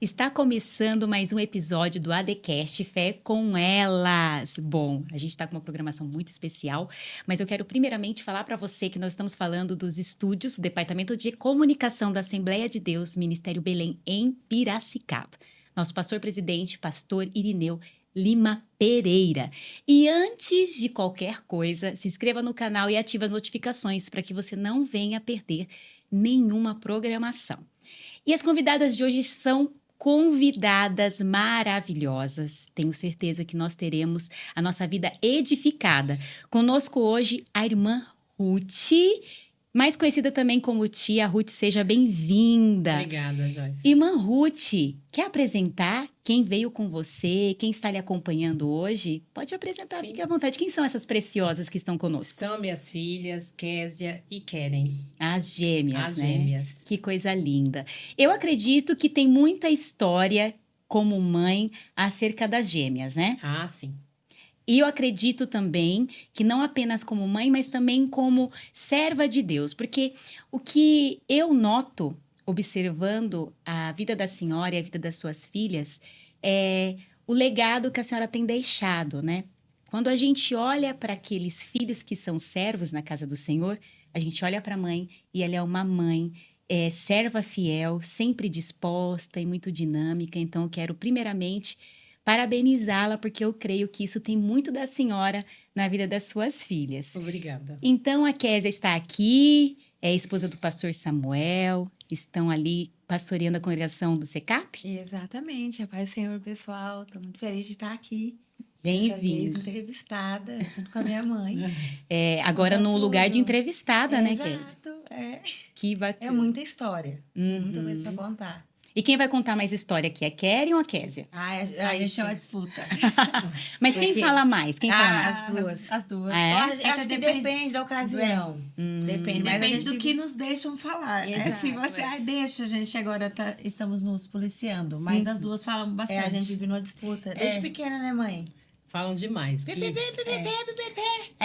Está começando mais um episódio do ADCast Fé com Elas. Bom, a gente está com uma programação muito especial, mas eu quero primeiramente falar para você que nós estamos falando dos estúdios do Departamento de Comunicação da Assembleia de Deus, Ministério Belém, em Piracicaba. Nosso pastor-presidente, pastor Irineu Lima Pereira. E antes de qualquer coisa, se inscreva no canal e ative as notificações para que você não venha perder nenhuma programação. E as convidadas de hoje são convidadas maravilhosas. Tenho certeza que nós teremos a nossa vida edificada. Conosco hoje a irmã Ruth, mais conhecida também como Tia Ruth. Seja bem-vinda. Obrigada, Joyce. Irmã Ruth, quer apresentar quem veio com você, quem está lhe acompanhando hoje? Pode apresentar, Sim. Fique à vontade. Quem são essas preciosas que estão conosco? São minhas filhas, Késia e Keren. As gêmeas, As né? gêmeas. Que coisa linda. Eu acredito que tem muita história como mãe acerca das gêmeas, né? Ah, sim. E eu acredito também que não apenas como mãe, mas também como serva de Deus. Porque o que eu noto, observando a vida da senhora e a vida das suas filhas, é o legado que a senhora tem deixado, né? Quando a gente olha para aqueles filhos que são servos na casa do Senhor, a gente olha para a mãe e ela é uma mãe serva fiel, sempre disposta e muito dinâmica. Então, eu quero primeiramente parabenizá-la, porque eu creio que isso tem muito da senhora na vida das suas filhas. Obrigada. Então, a Késia está aqui, é esposa do pastor Samuel, estão ali pastoreando a congregação do SECAP? Exatamente, a paz do Senhor, pessoal. Estou muito feliz de estar aqui. Bem-vinda. Dessa vez entrevistada, junto com a minha mãe. Agora no Conta lugar de tudo. entrevistada, né, Késia? Exato, é. Que É bacana. muita história. Muita Uhum. coisa pra contar. E quem vai contar mais história aqui? É Keren ou a Késia? A gente é uma disputa. Mas quem Porque- fala mais? Quem fala mais? As duas. As duas. Ah, é? Acho que depende da ocasião. Depende, mas a Depende gente do que nos deixam falar. Exato, Se você, é. deixa, a gente agora estamos nos policiando, mas as duas falam bastante. a gente vive numa disputa. Desde pequena, né, mãe? Falam demais. Que É tem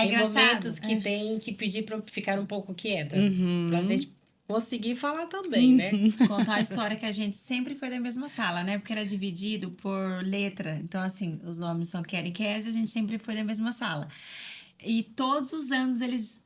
engraçado. momentos que tem que pedir para ficar um pouco quietas. Uhum. Pra gente conseguir falar também, né? Contar a história que a gente sempre foi da mesma sala, né? Porque era dividido por letra. Então, assim, os nomes são Keren e Kézia, a gente sempre foi da mesma sala. E todos os anos eles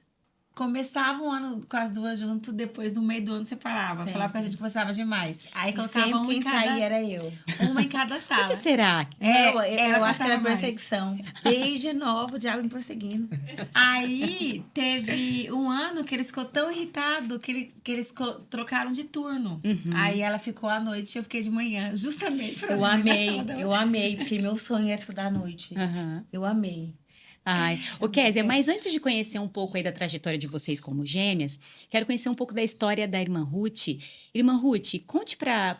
começavam o ano com as duas junto, depois no meio do ano separava. Sempre. Falava que a gente conversava demais. Aí E colocava sempre uma em quem cada, saía era eu. uma em cada Por sala. que será? Não, ela eu acho que era gostava mais. perseguição. Desde novo, o diabo me perseguindo. Aí teve um ano que eles ficou tão irritado que eles trocaram de turno. Aí ela ficou à noite e eu fiquei de manhã, justamente pra Eu dormir na amei, sala da eu amei, porque meu sonho era estudar à noite. Aham. Eu amei. Ai, ô Késia, mas antes de conhecer um pouco aí da trajetória de vocês como gêmeas, quero conhecer um pouco da história da irmã Ruth. Irmã Ruth, conte pra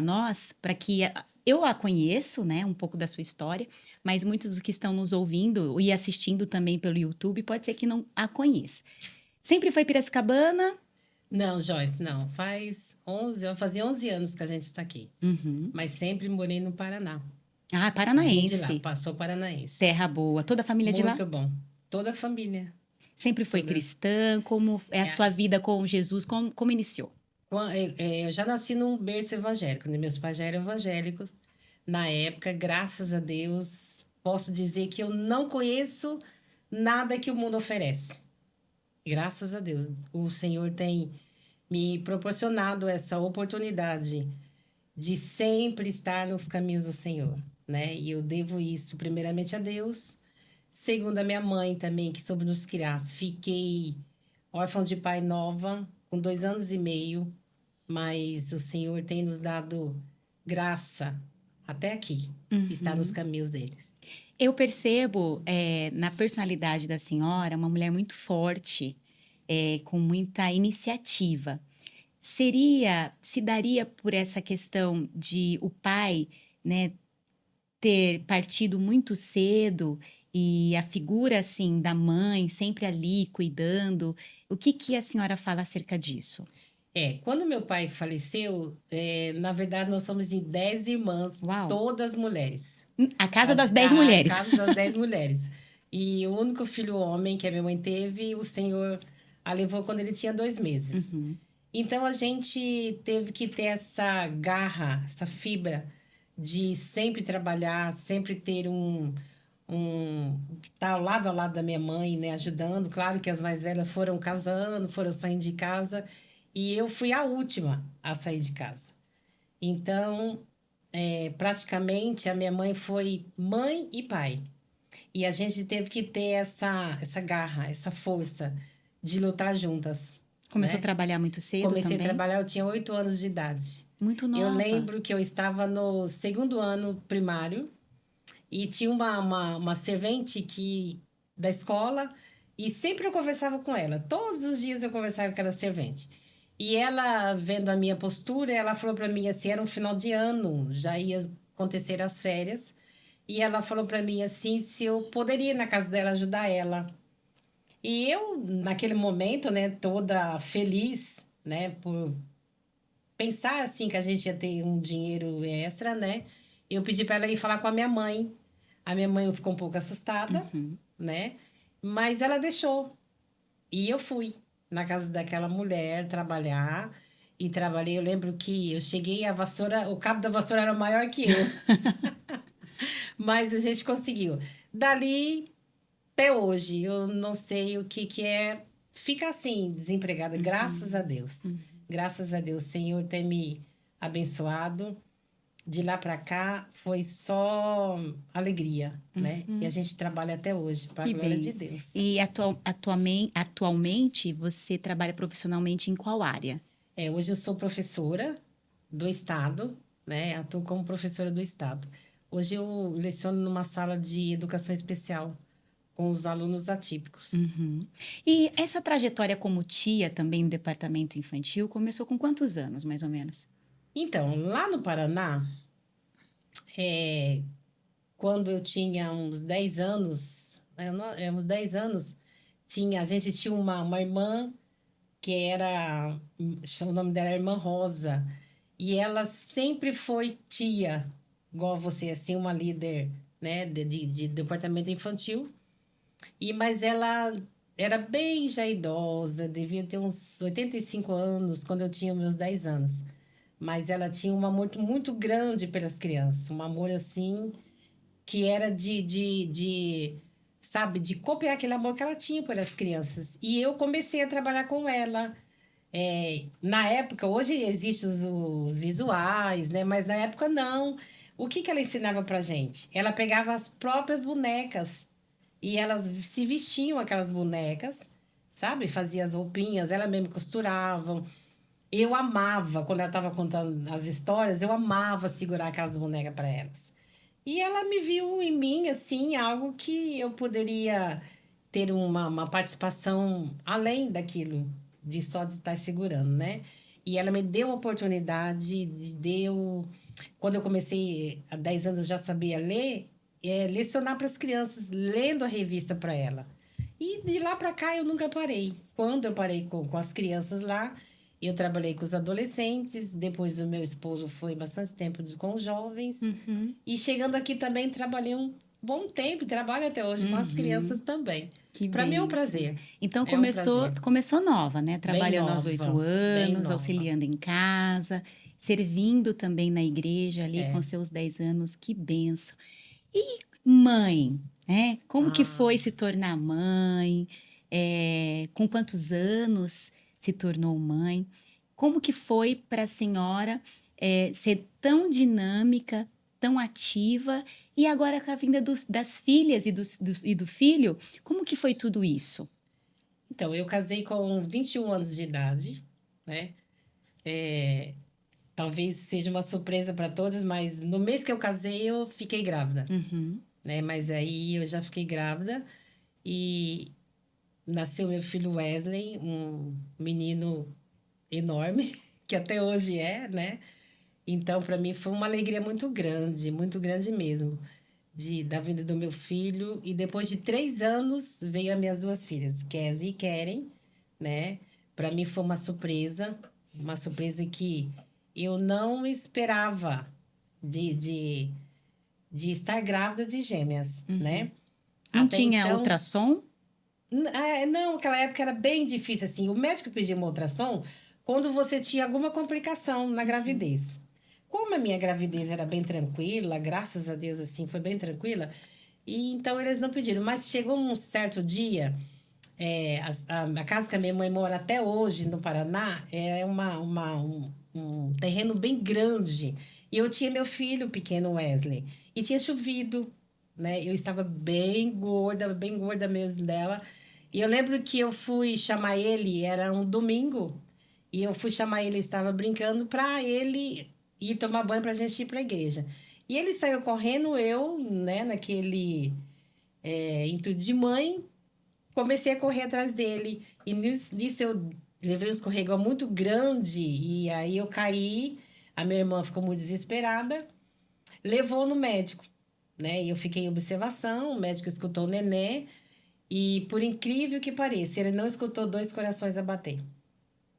nós, para que eu a conheço, né, um pouco da sua história, mas muitos dos que estão nos ouvindo e assistindo também pelo YouTube, pode ser que não a conheça. Sempre foi piracicabana? Não, Joyce, não. Vai fazer 11 anos que a gente está aqui. Uhum. Mas sempre morei no Paraná. Ah, Vim de lá, paranaense. passou paranaense. Terra boa. Toda a família de lá? Muito bom. Toda a família. Sempre foi Toda. cristã? Como é a sua vida com Jesus? Como iniciou? Eu já nasci num berço evangélico, né? Meus pais já eram evangélicos. Na época, graças a Deus, posso dizer que eu não conheço nada que o mundo oferece. Graças a Deus. O Senhor tem me proporcionado essa oportunidade de sempre estar nos caminhos do Senhor, né? E eu devo isso primeiramente a Deus, segundo a minha mãe também, que soube nos criar. Fiquei órfã de pai nova, com 2 anos e meio, mas o Senhor tem nos dado graça até aqui, estar nos caminhos deles. Eu percebo na personalidade da senhora uma mulher muito forte, com muita iniciativa. Se daria por essa questão de o pai, né, ter partido muito cedo e a figura, assim, da mãe sempre ali cuidando? O que a senhora fala acerca disso? Quando meu pai faleceu, na verdade, nós somos em 10 irmãs, Uau. todas mulheres. A casa das 10 mulheres. A casa das 10 mulheres. E o único filho homem que a minha mãe teve, o Senhor a levou quando ele tinha 2 meses. Uhum. Então, a gente teve que ter essa garra, essa fibra de sempre trabalhar, sempre ter tá ao lado da minha mãe, né, ajudando. Claro que as mais velhas foram casando, foram saindo de casa, e eu fui a última a sair de casa. Então, praticamente, a minha mãe foi mãe e pai. E a gente teve que ter essa garra, essa força de lutar juntas, Começou a né? trabalhar muito cedo Comecei a também? trabalhar, eu tinha 8 anos de idade. Muito Eu nova. lembro que eu estava no segundo ano primário e tinha uma servente da escola e sempre eu conversava com ela. Todos os dias eu conversava com aquela servente. E ela, vendo a minha postura, ela falou para mim assim, era um final de ano, já ia acontecer as férias. E ela falou para mim assim, se eu poderia ir na casa dela ajudar ela. E eu, naquele momento, né, toda feliz, né, por pensar assim que a gente ia ter um dinheiro extra, né? Eu pedi para ela ir falar com a minha mãe. A minha mãe ficou um pouco assustada, Uhum. né? Mas ela deixou. E eu fui na casa daquela mulher trabalhar. E trabalhei, eu lembro que eu cheguei, a vassoura, o cabo da vassoura era maior que eu. Mas a gente conseguiu. Dali até hoje, eu não sei o que é ficar assim, desempregada. Graças a Deus. Graças a Deus, o Senhor tem me abençoado. De lá para cá foi só alegria, né? E a gente trabalha até hoje, para a Que glória bem. de Deus. E atualmente você trabalha profissionalmente em qual área? Hoje eu sou professora do Estado, né? Atuo como professora do Estado. Hoje eu leciono numa sala de educação especial com os alunos atípicos. Uhum. E essa trajetória como tia também no departamento infantil começou com quantos anos, mais ou menos? Então, lá no Paraná, quando eu tinha uns 10 anos, uns 10 anos, a gente tinha uma irmã que era, o nome dela era Irmã Rosa, e ela sempre foi tia, igual você, assim, uma líder, né, de departamento infantil, mas ela era bem já idosa, devia ter uns 85 anos, quando eu tinha meus 10 anos. Mas ela tinha um amor muito grande pelas crianças, um amor assim que era sabe, de copiar aquele amor que ela tinha pelas crianças. E eu comecei a trabalhar com ela. Na época, hoje existem os visuais, né? Mas na época não. O que ela ensinava pra gente? Ela pegava as próprias bonecas e elas se vestiam aquelas bonecas, sabe? Fazia as roupinhas, ela mesma costuravam. Eu amava, quando ela estava contando as histórias, eu amava segurar aquelas bonecas para elas. E ela me viu em mim, assim, algo que eu poderia ter uma participação além daquilo, de só de estar segurando, né? E ela me deu uma oportunidade, Quando eu comecei, há 10 anos, eu já sabia ler, lecionar para as crianças, lendo a revista para ela. E de lá para cá eu nunca parei. Quando eu parei com as crianças lá, eu trabalhei com os adolescentes, depois o meu esposo foi bastante tempo com os jovens. Uhum. E chegando aqui também trabalhei um bom tempo, e trabalho até hoje com as crianças também. Que Para mim é um bênção. prazer. Então É um prazer. começou nova, né? Trabalhando aos Bem 8 nova, bem anos, nova. auxiliando em casa, servindo também na igreja ali com seus 10 anos. Que bênção. E mãe, né? Como que foi se tornar mãe? Com quantos anos se tornou mãe? Como que foi para a senhora ser tão dinâmica, tão ativa, e agora com a vinda das filhas e do filho, como que foi tudo isso? Então, eu casei com 21 anos de idade, né? Talvez seja uma surpresa para todos, mas no mês que eu casei, eu fiquei grávida, Uhum. né? Mas aí eu já fiquei grávida e nasceu meu filho Wesley, um menino enorme, que até hoje é, né? Então, para mim, foi uma alegria muito grande mesmo, da vida do meu filho. E depois de 3 anos, veio as minhas 2 filhas, Kézia e Keren, né? Para mim foi uma surpresa que eu não esperava de estar grávida de gêmeas, né? Não Até tinha então, ultrassom? não, aquela época era bem difícil, assim. O médico pediu uma ultrassom quando você tinha alguma complicação na gravidez. Como a minha gravidez era bem tranquila, graças a Deus, assim, foi bem tranquila, e então eles não pediram. Mas chegou um certo dia, a casa que a minha mãe mora até hoje, no Paraná, é um terreno bem grande. E eu tinha meu filho pequeno, Wesley, e tinha chovido, né? Eu estava bem gorda mesmo dela. E eu lembro que eu fui chamar ele, era um domingo, e eu fui chamar ele, estava brincando, para ele ir tomar banho para a gente ir para a igreja. E ele saiu correndo, eu, né, naquele intuito de mãe, comecei a correr atrás dele. E nisso eu levei um escorregão muito grande, e aí eu caí, a minha irmã ficou muito desesperada, levou no médico, né? E eu fiquei em observação, o médico escutou o neném, e por incrível que pareça, ele não escutou 2 corações a bater,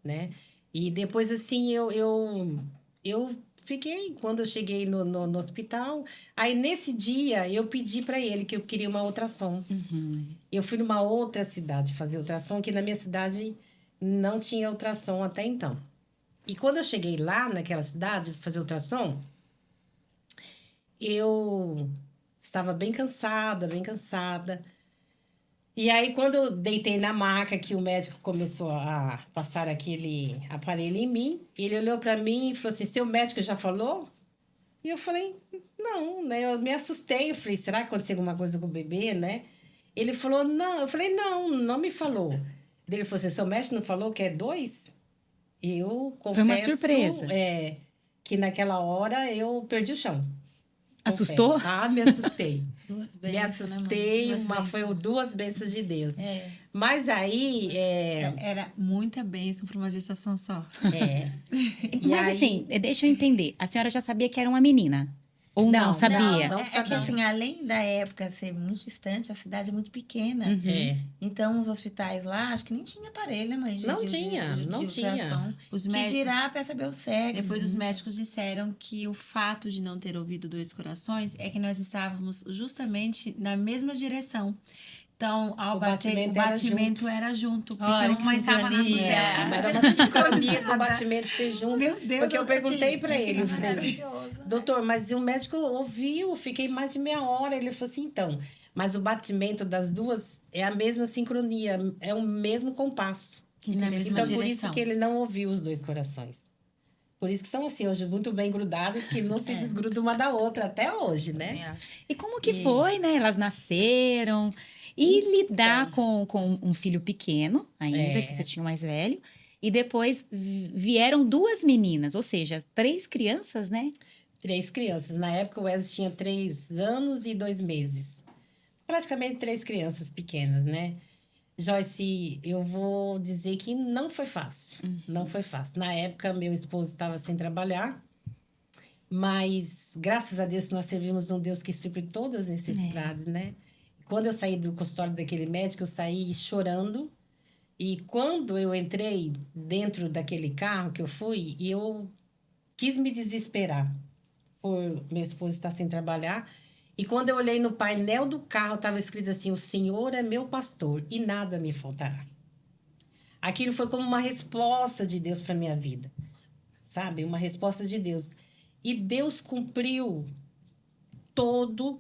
né? E depois, assim, eu fiquei, quando eu cheguei no hospital, aí nesse dia eu pedi para ele que eu queria uma ultrassom. Eu fui numa outra cidade fazer ultrassom, que na minha cidade não tinha ultrassom até então. E quando eu cheguei lá naquela cidade fazer ultrassom, eu estava bem cansada, bem cansada. E aí, quando eu deitei na maca, que o médico começou a passar aquele aparelho em mim, ele olhou para mim e falou assim: seu médico já falou? E eu falei: não, né? Eu me assustei. Eu falei: será que aconteceu alguma coisa com o bebê, né? Ele falou: não. Eu falei: não, não me falou. Ele falou assim: seu médico não falou que é 2? Eu confesso, Foi uma surpresa. Que naquela hora eu perdi o chão. Assustou? Confesso. Ah, me assustei. Duas Me bênçãos, né, mãe? assustei, Duas foi bênçãos. 2 bênçãos de Deus. É. Mas aí, Era muita bênção para uma gestação só. E Mas aí- assim, deixa eu entender. A senhora já sabia que era uma menina? Ou não, Não, sabia? não. É que sabia. assim, além da época ser muito distante, a cidade é muito pequena. É. Então, os hospitais lá, acho que nem tinha aparelho, né, mãe? Não tinha. ultrassom. Os Que médicos, dirá para saber o sexo. depois os médicos disseram que o fato de não ter ouvido 2 corações é que nós estávamos justamente na mesma direção. Então, ao O bater, o batimento era batimento era junto. Porque Olha, que uma estava na sincronia. costela. Mas era uma sincronia do batimento ser junto. Meu Deus, Porque eu perguntei assim, para ele, eu falei: Maravilhoso. né? doutor, mas o médico ouviu, fiquei mais de meia hora. Ele falou assim: então, mas o batimento das duas é a mesma sincronia, é o mesmo compasso. E na mesma Então, por isso direção. que ele não ouviu os 2 corações. Por isso que são assim, hoje, muito bem grudadas, que não se desgrudam uma da outra, até hoje, né? E como que foi, né? Elas nasceram. E lidar com um filho pequeno ainda, que você tinha o mais velho. E depois vieram 2 meninas, ou seja, 3 crianças, né? 3 crianças. Na época, o Wesley tinha 3 anos e 2 meses. Praticamente 3 crianças pequenas, né? Joyce, eu vou dizer que não foi fácil. Não foi fácil. Na época, meu esposo estava sem trabalhar. Mas, graças a Deus, nós servimos um Deus que supre todas as necessidades, né? Quando eu saí do consultório daquele médico, eu saí chorando. E quando eu entrei dentro daquele carro que eu fui, eu quis me desesperar por meu esposo estar sem trabalhar. E quando eu olhei no painel do carro, estava escrito assim: o Senhor é meu pastor e nada me faltará. Aquilo foi como uma resposta de Deus para minha vida, sabe? Uma resposta de Deus. E Deus cumpriu todo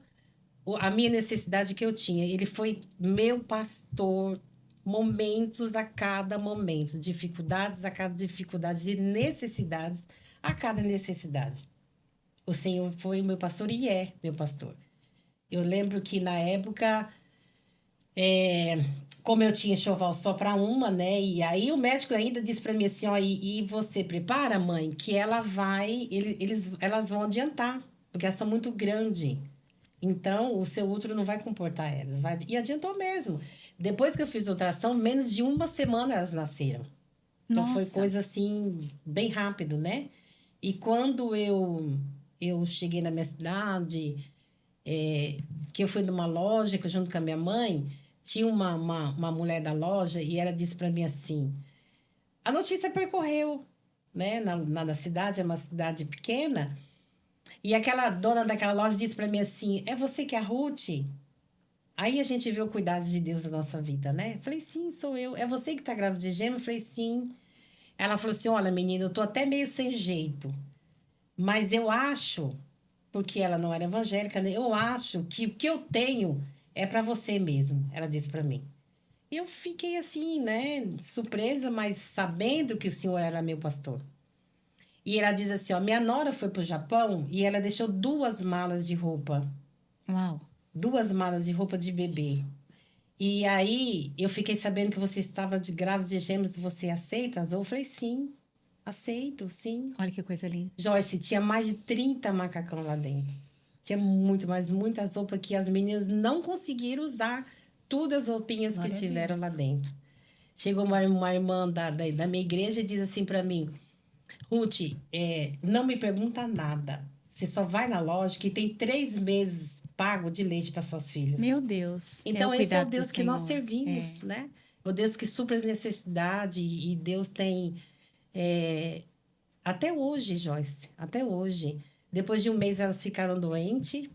a minha necessidade que eu tinha. Ele foi meu pastor, momentos a cada momento, dificuldades a cada dificuldade, de necessidades a cada necessidade. O Senhor foi o meu pastor e é meu pastor. Eu lembro que na época, como eu tinha enxoval só para uma, né? E aí o médico ainda disse para mim assim: ó, e você prepara, mãe, que ela vai, elas vão adiantar, porque elas são muito grandes. Então, o seu útero não vai comportar elas. E adiantou mesmo. Depois que eu fiz ultrassom, menos de uma semana elas nasceram. Então, foi Nossa. coisa assim, bem rápido, né? E quando eu cheguei na minha cidade, que eu fui numa loja que eu, junto com a minha mãe, tinha uma mulher da loja e ela disse para mim assim: a notícia percorreu, né? Na cidade, é uma cidade pequena. E aquela dona daquela loja disse para mim assim: é você que é a Ruth? Aí a gente vê o cuidado de Deus na nossa vida, né? Falei: sim, sou eu. É você que tá grávida de gêmeo? Falei: sim. Ela falou assim, olha, menina, eu tô até meio sem jeito. Mas eu acho, porque ela não era evangélica, né? Eu acho que o que eu tenho é para você mesmo. Ela disse para mim. Eu fiquei assim, né? Surpresa, mas sabendo que o senhor era meu pastor. E ela diz assim, ó, minha nora foi pro Japão e ela deixou 2 malas de roupa. Uau. 2 malas de roupa de bebê. E aí, eu fiquei sabendo que você estava de grávida de gêmeos, você aceita? Eu falei, sim, aceito, sim. Olha que coisa linda. Joyce, tinha mais de 30 macacão lá dentro. Tinha muito, mas muitas roupas que as meninas não conseguiram usar todas as roupinhas Glória que a tiveram Deus. lá dentro. Chegou uma irmã da minha igreja e diz assim para mim, Ruth, não me pergunta nada. Você só vai na loja que tem 3 meses pago de leite para suas filhas. Meu Deus. Então, o esse é o cuidado do Deus que nós Senhor. servimos, né? O Deus que supra as necessidades. E Deus tem... até hoje, Joyce, até hoje. Depois de um mês, elas ficaram doentes,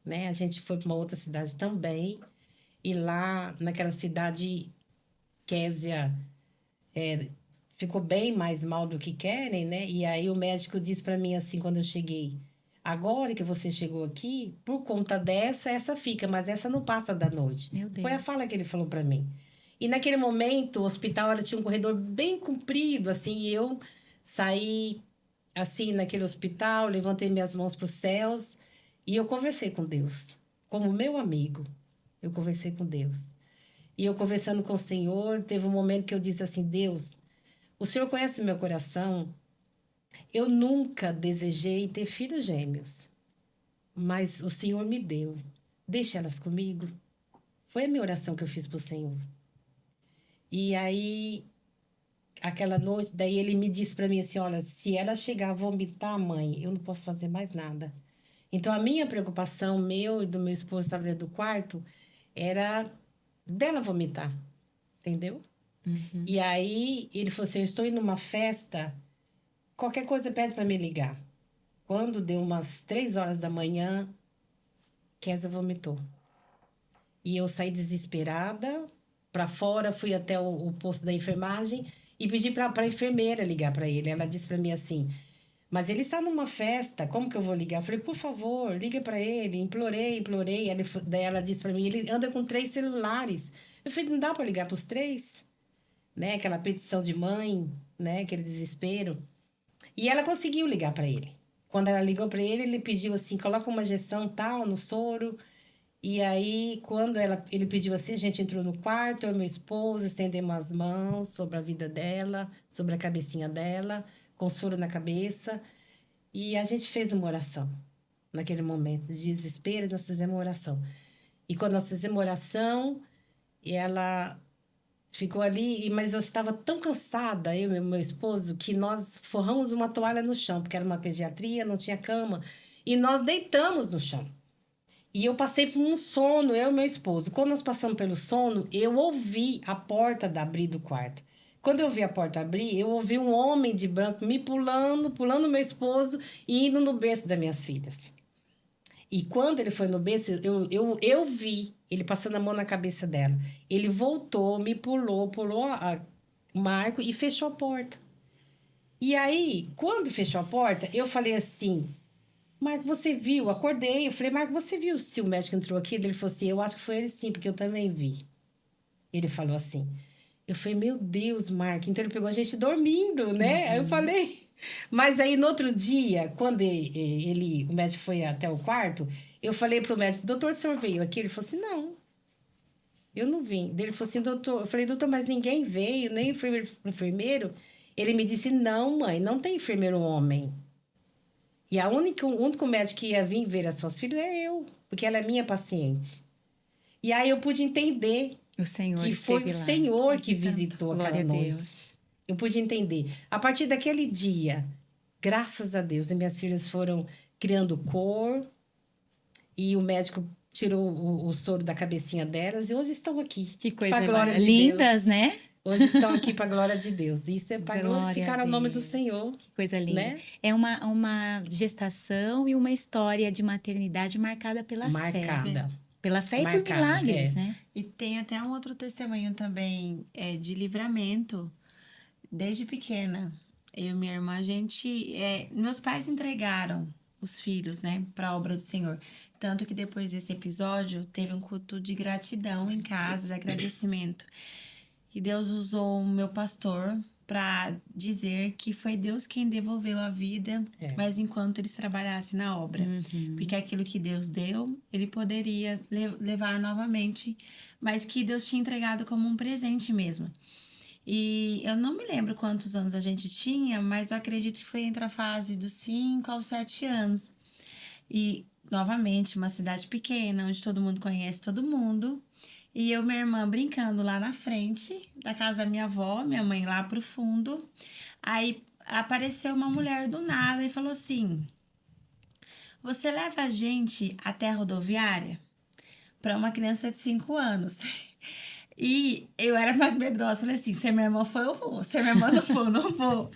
né? A gente foi para uma outra cidade também. E lá, naquela cidade, Késia ficou bem mais mal do que querem, né? E aí o médico disse para mim assim, quando eu cheguei... Agora que você chegou aqui, por conta dessa, essa fica, mas essa não passa da noite. Meu Deus. Foi a fala que ele falou para mim. E naquele momento, o hospital ela tinha um corredor bem comprido, assim, e eu saí assim naquele hospital, levantei minhas mãos para os céus e eu conversei com Deus, como meu amigo. Eu conversei com Deus. E eu conversando com o Senhor, teve um momento que eu disse assim: Deus, o Senhor conhece meu coração. Eu nunca desejei ter filhos gêmeos, mas o Senhor me deu. Deixa elas comigo. Foi a minha oração que eu fiz para o Senhor. E aí, aquela noite, daí ele me disse para mim assim, olha, se ela chegar a vomitar, mãe, eu não posso fazer mais nada. Então, a minha preocupação, meu e do meu esposo, estava dentro do quarto, era dela vomitar, entendeu? Uhum. E aí, ele falou assim, eu estou indo numa festa, qualquer coisa pede para me ligar. Quando deu umas 3 horas da manhã, Kézia vomitou. E eu saí desesperada para fora, fui até o posto da enfermagem e pedi para a enfermeira ligar para ele. Ela disse para mim assim: mas ele está numa festa, como que eu vou ligar? Eu falei: por favor, liga para ele. Implorei, implorei. Daí ela disse para mim: ele anda com 3 celulares. Eu falei: não dá para ligar para os 3? Né? Aquela petição de mãe, né? Aquele desespero. E ela conseguiu ligar para ele. Quando ela ligou para ele, ele pediu assim: coloca uma injeção tal no soro. E aí, quando ele pediu assim, a gente entrou no quarto, eu e meu esposo, estendemos as mãos sobre a vida dela, sobre a cabecinha dela, com soro na cabeça. E a gente fez uma oração. Naquele momento de desespero, nós fizemos uma oração. E quando nós fizemos oração, ela ficou ali, mas eu estava tão cansada, eu e meu esposo, que nós forramos uma toalha no chão, porque era uma pediatria, não tinha cama, e nós deitamos no chão. E eu passei por um sono, eu e meu esposo. Quando nós passamos pelo sono, eu ouvi a porta abrir do quarto. Quando eu vi a porta abrir, eu ouvi um homem de branco me pulando meu esposo e indo no berço das minhas filhas. E quando ele foi no berço, eu vi ele passando a mão na cabeça dela. Ele voltou, me pulou o marco e fechou a porta. E aí, quando fechou a porta, eu falei assim: Marco, você viu? Acordei. Eu falei: Marco, você viu se o médico entrou aqui? Ele falou assim: eu acho que foi ele sim, porque eu também vi. Ele falou assim. Eu falei: meu Deus, Marco. Então ele pegou a gente dormindo, né? Aí eu falei. Mas aí no outro dia, quando o médico foi até o quarto, eu falei pro médico: doutor, o senhor veio aqui? Ele falou assim: não, eu não vim. Daí ele falou assim: doutor. Eu falei: doutor, mas ninguém veio, nem enfermeiro. Ele me disse: não, mãe, não tem enfermeiro homem. E o único médico que ia vir ver as suas filhas é eu, porque ela é minha paciente. E aí eu pude entender O Senhor que foi o esteve lá. Senhor que visitou Glória aquela a noite. Deus. Eu pude entender. A partir daquele dia, graças a Deus, as minhas filhas foram criando cor e o médico tirou o soro da cabecinha delas e hoje estão aqui. Que coisa Pra glória de lindas, Deus. né? Hoje estão aqui para a glória de Deus. Isso é para Glória glorificar a o nome do Deus. Senhor. Que coisa linda. Né? É uma gestação e uma história de maternidade marcada pela fé. Marcada. Pela fé e por Marcada, milagres, é. né? E tem até um outro testemunho também de livramento Desde pequena, eu e minha irmã, a gente... meus pais entregaram os filhos, né, para a obra do Senhor. Tanto que depois desse episódio, teve um culto de gratidão em casa, de agradecimento. E Deus usou o meu pastor para dizer que foi Deus quem devolveu a vida, mas enquanto eles trabalhassem na obra. Porque aquilo que Deus deu, ele poderia levar novamente, mas que Deus tinha entregado como um presente mesmo. E eu não me lembro quantos anos a gente tinha, mas eu acredito que foi entre a fase dos 5 aos 7 anos. E, novamente, uma cidade pequena, onde todo mundo conhece todo mundo. E eu e minha irmã brincando lá na frente da casa da minha avó, minha mãe lá pro fundo. Aí apareceu uma mulher do nada e falou assim: você leva a gente até a rodoviária? Para uma criança de 5 anos. E eu era mais medrosa. Falei assim, se minha irmã for, eu vou. Se minha irmã não for, eu não vou.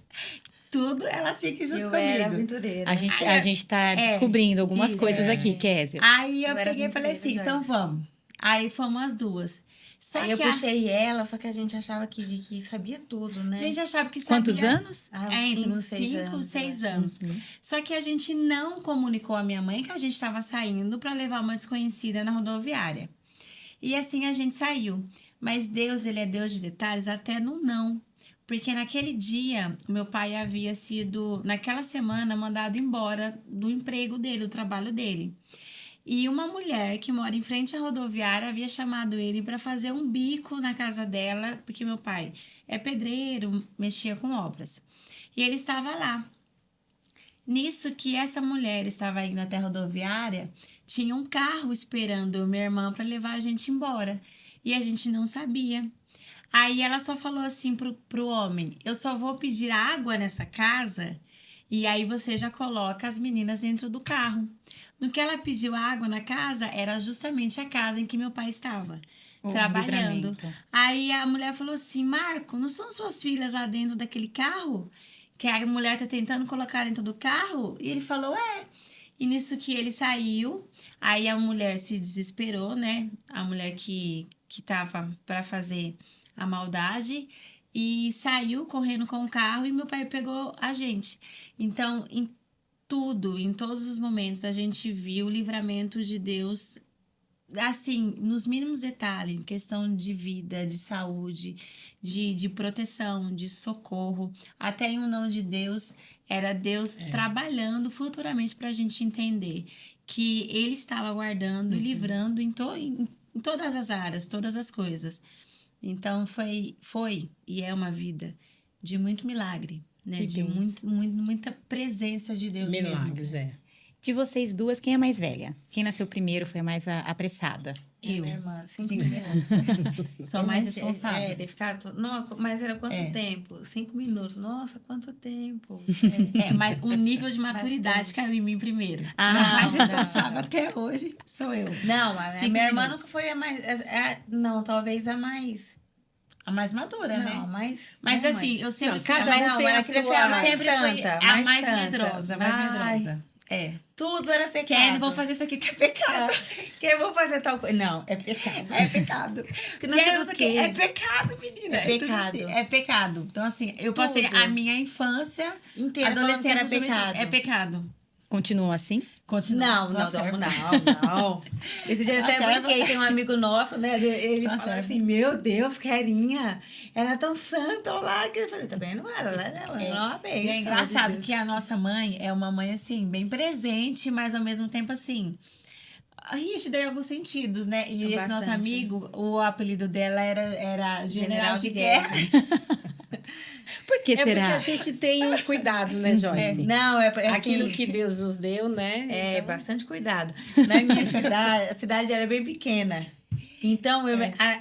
Tudo ela tinha que ir junto Eu comigo. era aventureira. A gente tá descobrindo algumas isso, coisas aqui, Kézia. Aí eu era peguei e falei assim, aventureira, então vamos. Aí fomos as duas. Só Aí que eu puxei ela, só que a gente achava que sabia tudo, né? a gente achava que sabia. Quantos anos? Ah, Entre uns 6 5 anos, e 6 eu acho. anos. Só que a gente não comunicou à minha mãe que a gente estava saindo para levar uma desconhecida na rodoviária. E assim a gente saiu. Mas Deus, ele é Deus de detalhes até no não. Porque naquele dia, meu pai havia sido, naquela semana, mandado embora do emprego dele, do trabalho dele. E uma mulher que mora em frente à rodoviária havia chamado ele para fazer um bico na casa dela, porque meu pai é pedreiro, mexia com obras. E ele estava lá. Nisso que essa mulher estava indo até a rodoviária, tinha um carro esperando eu e minha irmã para levar a gente embora. E a gente não sabia. Aí ela só falou assim pro homem, eu só vou pedir água nessa casa e aí você já coloca as meninas dentro do carro. No que ela pediu água na casa, era justamente a casa em que meu pai estava trabalhando. Livramento. Aí a mulher falou assim, Marco, não são suas filhas lá dentro daquele carro? Que a mulher tá tentando colocar dentro do carro? E ele falou, E nisso que ele saiu, aí a mulher se desesperou, né? A mulher que tava para fazer a maldade e saiu correndo com o carro e meu pai pegou a gente. Então, em todos os momentos, a gente viu o livramento de Deus, assim, nos mínimos detalhes, em questão de vida, de saúde, de proteção, de socorro. Até em um não de Deus, era Deus trabalhando futuramente para a gente entender que Ele estava guardando e livrando em todas as áreas, todas as coisas. Então, foi e é uma vida de muito milagre, né? Que De bênção. muita presença de Deus Milagres, mesmo. De vocês duas, quem é mais velha? Quem nasceu primeiro foi a mais apressada? Eu. Minha irmã, 5 Cinco minutos. Sou mais responsável. De ficar... Não, mas era quanto É. tempo? 5 minutos. Nossa, quanto tempo. Mas o nível de maturidade Bastante. caiu em mim primeiro. Ah, A mais não. responsável até hoje sou eu. Não, a 5 minha irmã minutos. nunca foi a mais... não, talvez a mais... A mais madura, Não, né? a mais... Mas não, assim, eu sempre Não, fui cada a um mais, tem a ela sua- queria ser a mais sempre fui santa, a mais santa. medrosa, mais Ai, medrosa. É. tudo era pecado. Quer, vou fazer isso aqui que é pecado. Que eu vou fazer tal coisa. Não, é pecado. É pecado. Que não sei Quer, o não sei o quê. quê. É pecado, menina. É tudo pecado. assim, é pecado. Então, assim, eu passei Tudo. a minha infância, Inteira falando que adolescência, era juventude. pecado. É pecado. Continuam assim? Continua. Não. Esse dia eu Só até serve. brinquei, tem um amigo nosso, né? Ele Só fala serve. assim, meu Deus, Querinha, ela é tão santa, olha lá. Que eu falei, também não era, ela é uma bênção. E é engraçado de que a nossa mãe é uma mãe, assim, bem presente, mas ao mesmo tempo, assim, rígida em alguns sentidos, né? E esse Bastante. nosso amigo, o apelido dela era General de Guerra. Guerra. Por que É porque será? a gente tem um cuidado, né, Joyce? Não, é assim, Aquilo que Deus nos deu, né? É, Então, bastante cuidado. Na minha cidade, a cidade era bem pequena. Então,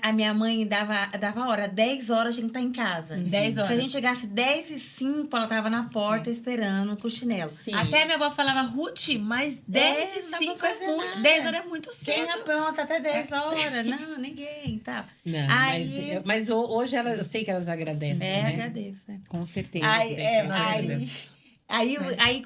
a minha mãe dava hora, 10 horas a gente tá em casa. 10 Se a horas. gente chegasse 10h05, ela tava na porta esperando com o chinelo. sim. Até minha avó falava, Ruth, mas 10 e não dá 5 pra é fazer muito. nada. 10 horas é muito Quem cedo. apronta até 10 horas? Não, ninguém, tá. Não, Aí- mas hoje eu sei que elas agradecem, né? Agradeço, né? Com certeza. Aí, Graças a aí Deus. Aí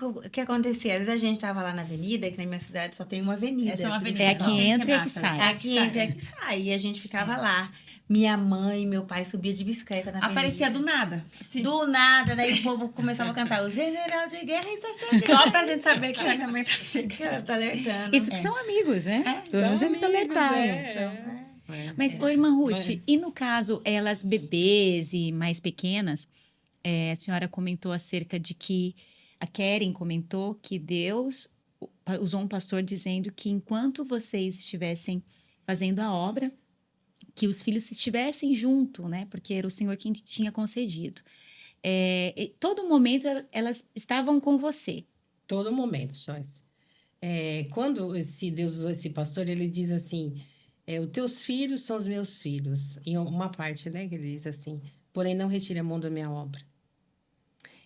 o que acontecia? Às vezes a gente tava lá na avenida, que na minha cidade só tem uma avenida. Essa é uma avenida. É a que Não, tem entra e a que semáforo. sai. É aqui entra e aqui sai. E a gente ficava lá. Minha mãe e meu pai subia de bicicleta na avenida. Aparecia do nada. Sim. Do nada, daí o povo começava a cantar: o general de guerra está chegando. Só pra gente saber que a minha mãe tá chegando. Ela tá alertando. Isso que são amigos, né? Pelo menos eles alertaram. Mas, ô, irmã Ruth, e no caso, elas bebês e mais pequenas, a senhora comentou acerca de que a Keren comentou que Deus usou um pastor dizendo que enquanto vocês estivessem fazendo a obra, que os filhos estivessem junto, né? Porque era o Senhor quem tinha concedido. E todo momento elas estavam com você. Todo momento, Joyce. Quando Deus usou esse pastor, ele diz assim: os teus filhos são os meus filhos. Em uma parte, né, que ele diz assim: porém, não retire a mão da minha obra.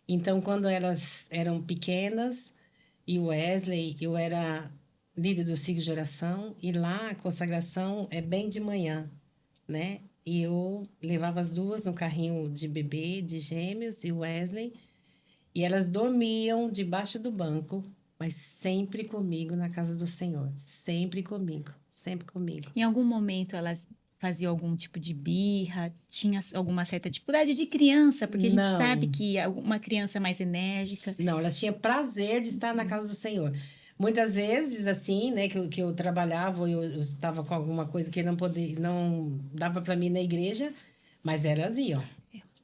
Então, quando elas eram pequenas, e o Wesley, eu era líder do ciclo de oração, e lá a consagração é bem de manhã, né? E eu levava as duas no carrinho de bebê, de gêmeos, e o Wesley, e elas dormiam debaixo do banco, mas sempre comigo na casa do Senhor. Sempre comigo, sempre comigo. Em algum momento elas faziam algum tipo de birra? Tinha alguma certa dificuldade de criança? Porque a gente Não. sabe que uma criança mais enérgica... Não, elas tinham prazer de estar na casa do Senhor. Muitas vezes, assim, né, que eu trabalhava, eu estava com alguma coisa que não dava para mim na igreja, mas elas iam.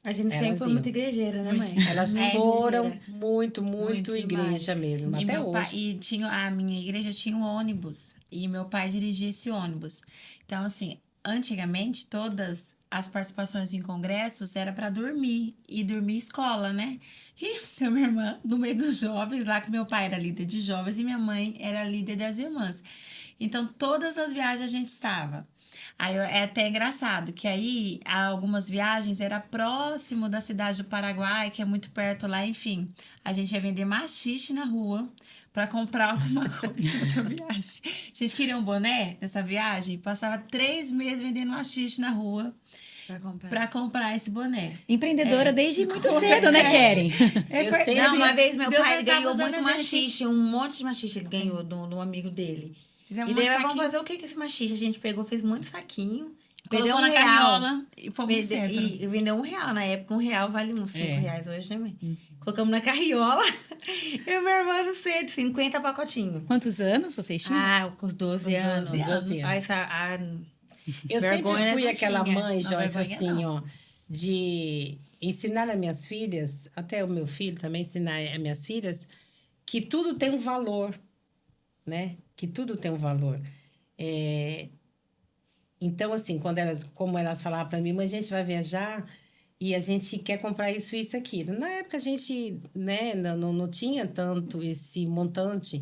A gente Elas sempre foi iam. muito igrejeira, né, mãe? Elas Muito foram igrejeira. muito igreja demais. mesmo, E até meu pai, hoje. e tinha, a minha igreja tinha um ônibus e meu pai dirigia esse ônibus. Então, assim, antigamente todas as participações em congressos era para dormir e dormir escola, né? E a minha irmã, no meio dos jovens, lá que meu pai era líder de jovens e minha mãe era líder das irmãs. Então, todas as viagens a gente estava. Aí é até engraçado que aí algumas viagens era próximo da cidade do Paraguai, que é muito perto lá, enfim. A gente ia vender maxixe na rua para comprar alguma coisa nessa viagem. A gente queria um boné nessa viagem, passava 3 meses vendendo maxixe na rua para comprar esse boné. Empreendedora desde muito Com cedo, né, certeza. Keren? Eu sempre- Não, uma vez meu Deus já pai estava ganhou usando muito a gente. maxixe, um monte de maxixe ele ganhou de um amigo dele. Fizemos E um daí, monte de vamos saquinho, fazer o que com esse maxixe? A gente pegou, fez muito saquinho, colocou vendeu na R$1. carriola e fomos no centro. E vendeu R$1 na época, R$1 vale uns R$5 hoje, né, mãe? Colocamos na carriola, eu e meu irmão no centro, 50 pacotinhos. Quantos anos vocês tinham? Ah, com os 12 anos. 12 anos. Eu Vergonha sempre fui não aquela tinha. mãe, Não, Joyce, vergonha assim, ó, de ensinar as minhas filhas, até o meu filho também ensinar as minhas filhas, que tudo tem um valor, né? Que tudo tem um valor. Então, assim, como elas falavam para mim, mas a gente vai viajar e a gente quer comprar isso, isso, aquilo. Na época a gente, né, não tinha tanto esse montante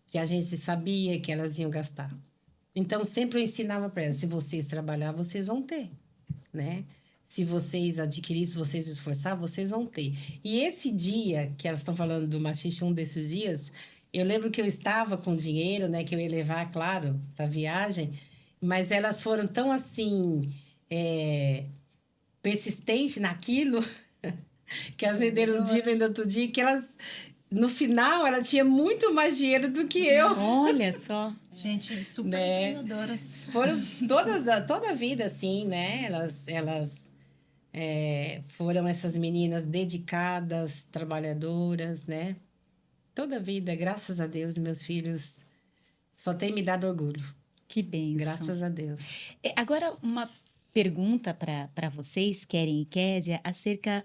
que a gente sabia que elas iam gastar. Então, sempre eu ensinava para elas, se vocês trabalhar, vocês vão ter, né? Se vocês adquirir, se vocês esforçar, vocês vão ter. E esse dia, que elas estão falando do maxixe, um desses dias, eu lembro que eu estava com dinheiro, né? Que eu ia levar, claro, para a viagem. Mas elas foram tão, assim, persistentes naquilo, que elas venderam um dia, venderam outro dia, que elas... No final, ela tinha muito mais dinheiro do que eu. Olha só. Gente, super Né? empreendedoras. Foram toda a vida, assim, né? Elas foram essas meninas dedicadas, trabalhadoras, né? Toda a vida, graças a Deus, meus filhos só têm me dado orgulho. Que bênção. Graças a Deus. Agora, uma pergunta para vocês, Keren e Késia, acerca...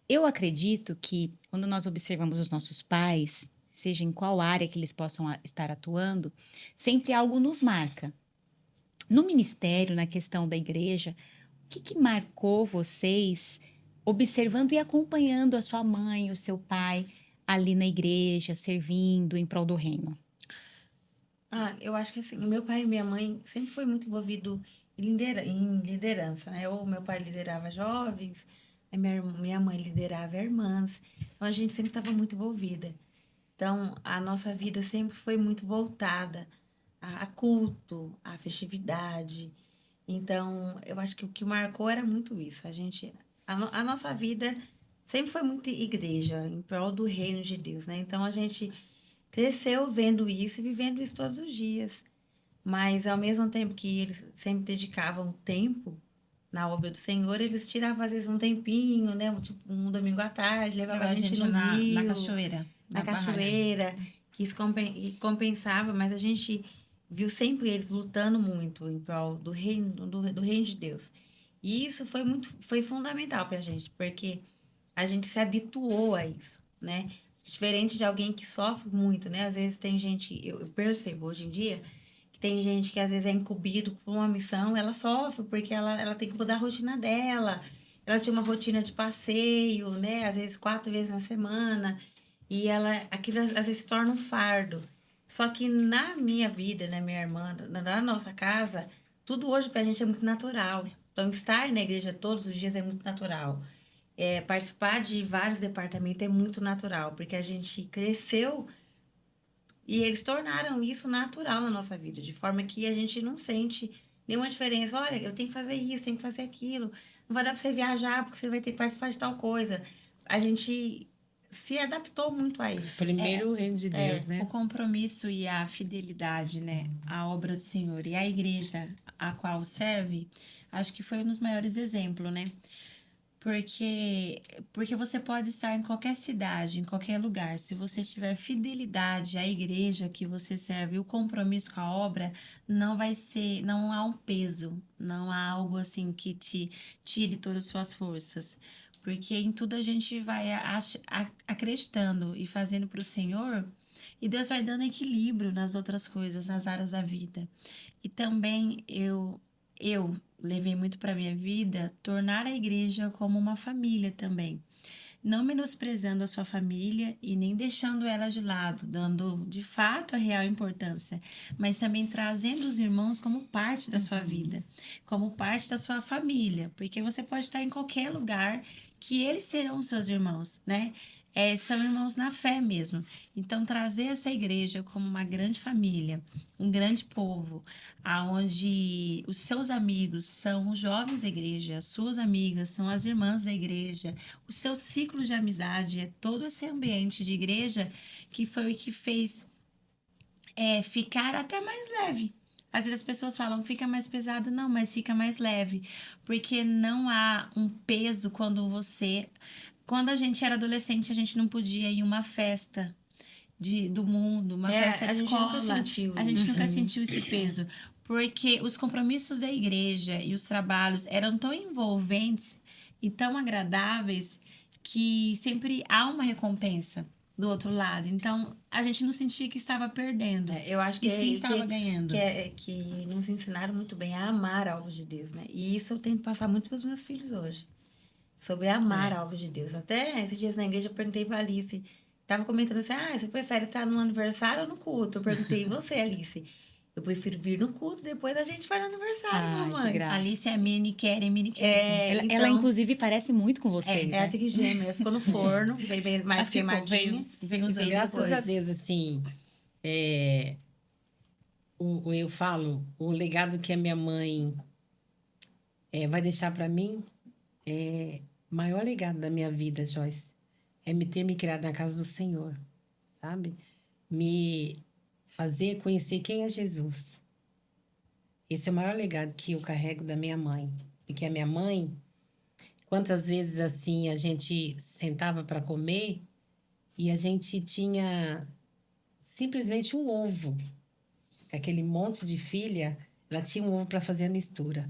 eu acredito que quando nós observamos os nossos pais, seja em qual área que eles possam estar atuando, sempre algo nos marca. No ministério, na questão da igreja, o que marcou vocês observando e acompanhando a sua mãe, o seu pai ali na igreja, servindo em prol do reino? Eu acho que assim, meu pai e minha mãe sempre foi muito envolvido em liderança, né? Ou meu pai liderava jovens, a minha mãe liderava irmãs. Então, a gente sempre estava muito envolvida. Então, a nossa vida sempre foi muito voltada a culto, a festividade. Então, eu acho que o que marcou era muito isso. A nossa vida sempre foi muito igreja, em prol do reino de Deus, né? Então a gente cresceu vendo isso e vivendo isso todos os dias. Mas ao mesmo tempo que eles sempre dedicavam tempo na obra do Senhor, eles tiravam às vezes um tempinho, né? Tipo, um domingo à tarde, levavam Leva a gente no na rio, cachoeira. na barragem. cachoeira, que isso compensava, mas a gente viu sempre eles lutando muito em prol do reino de Deus. E isso foi fundamental pra gente, porque a gente se habituou a isso, né? Diferente de alguém que sofre muito, né? Às vezes tem gente, eu percebo hoje em dia, que tem gente que às vezes é incumbido por uma missão, ela sofre porque ela tem que mudar a rotina dela. Ela tinha uma rotina de passeio, né? Às vezes 4 vezes na semana. E aquilo às vezes se torna um fardo. Só que na minha vida, na minha irmã, na nossa casa, tudo hoje pra gente é muito natural. Então, estar na igreja todos os dias é muito natural. Participar de vários departamentos é muito natural, porque a gente cresceu e eles tornaram isso natural na nossa vida, de forma que a gente não sente nenhuma diferença. Olha, eu tenho que fazer isso, tenho que fazer aquilo. Não vai dar para você viajar porque você vai ter que participar de tal coisa. A gente se adaptou muito a isso. Primeiro o reino de Deus, né? O compromisso e a fidelidade, né, à obra do Senhor e à igreja a qual serve, acho que foi um dos maiores exemplos, né? Porque você pode estar em qualquer cidade, em qualquer lugar. Se você tiver fidelidade à igreja que você serve, o compromisso com a obra, não há um peso, não há algo assim que te tire todas as suas forças. Porque em tudo a gente vai acreditando e fazendo para o Senhor, e Deus vai dando equilíbrio nas outras coisas, nas áreas da vida. E também eu levei muito para minha vida tornar a igreja como uma família também. Não menosprezando a sua família e nem deixando ela de lado, dando de fato a real importância, mas também trazendo os irmãos como parte da sua vida, como parte da sua família, porque você pode estar em qualquer lugar que eles serão seus irmãos, né? São irmãos na fé mesmo. Então, trazer essa igreja como uma grande família, um grande povo, aonde os seus amigos são os jovens da igreja, as suas amigas são as irmãs da igreja, o seu ciclo de amizade é todo esse ambiente de igreja que foi o que fez ficar até mais leve. Às vezes as pessoas falam, fica mais pesado. Não, mas fica mais leve. Porque não há um peso Quando a gente era adolescente, a gente não podia ir em uma festa do mundo, uma festa de a gente nunca escola. sentiu A gente isso. nunca sentiu esse peso. Porque os compromissos da igreja e os trabalhos eram tão envolventes e tão agradáveis que sempre há uma recompensa do outro lado. Então, a gente não sentia que estava perdendo. Eu acho que E sim estava ganhando. que nos ensinaram muito bem a amar a obra de Deus, né? E isso eu tento passar muito para os meus filhos hoje. Sobre amar a obra de Deus. Até esses dias na igreja eu perguntei para Alice, tava comentando assim, você prefere estar no aniversário ou no culto? Eu perguntei, e você, Alice? Eu prefiro vir no culto, depois a gente vai no aniversário, Ai, que mamãe. graça. Alice é a Mini Keren, Mini Keren. Ela, inclusive, parece muito com vocês, É a né? trigêmea, ficou no forno, veio bem mais Ficou, queimadinha. veio uns e anos Graças a depois. Deus, assim, eu falo, o legado que a minha mãe vai deixar para mim o maior legado da minha vida, Joyce, é me ter me criado na casa do Senhor, sabe? Me fazer conhecer quem é Jesus. Esse é o maior legado que eu carrego da minha mãe. Porque a minha mãe, quantas vezes assim a gente sentava para comer e a gente tinha simplesmente um ovo. Aquele monte de filha, ela tinha um ovo para fazer a mistura.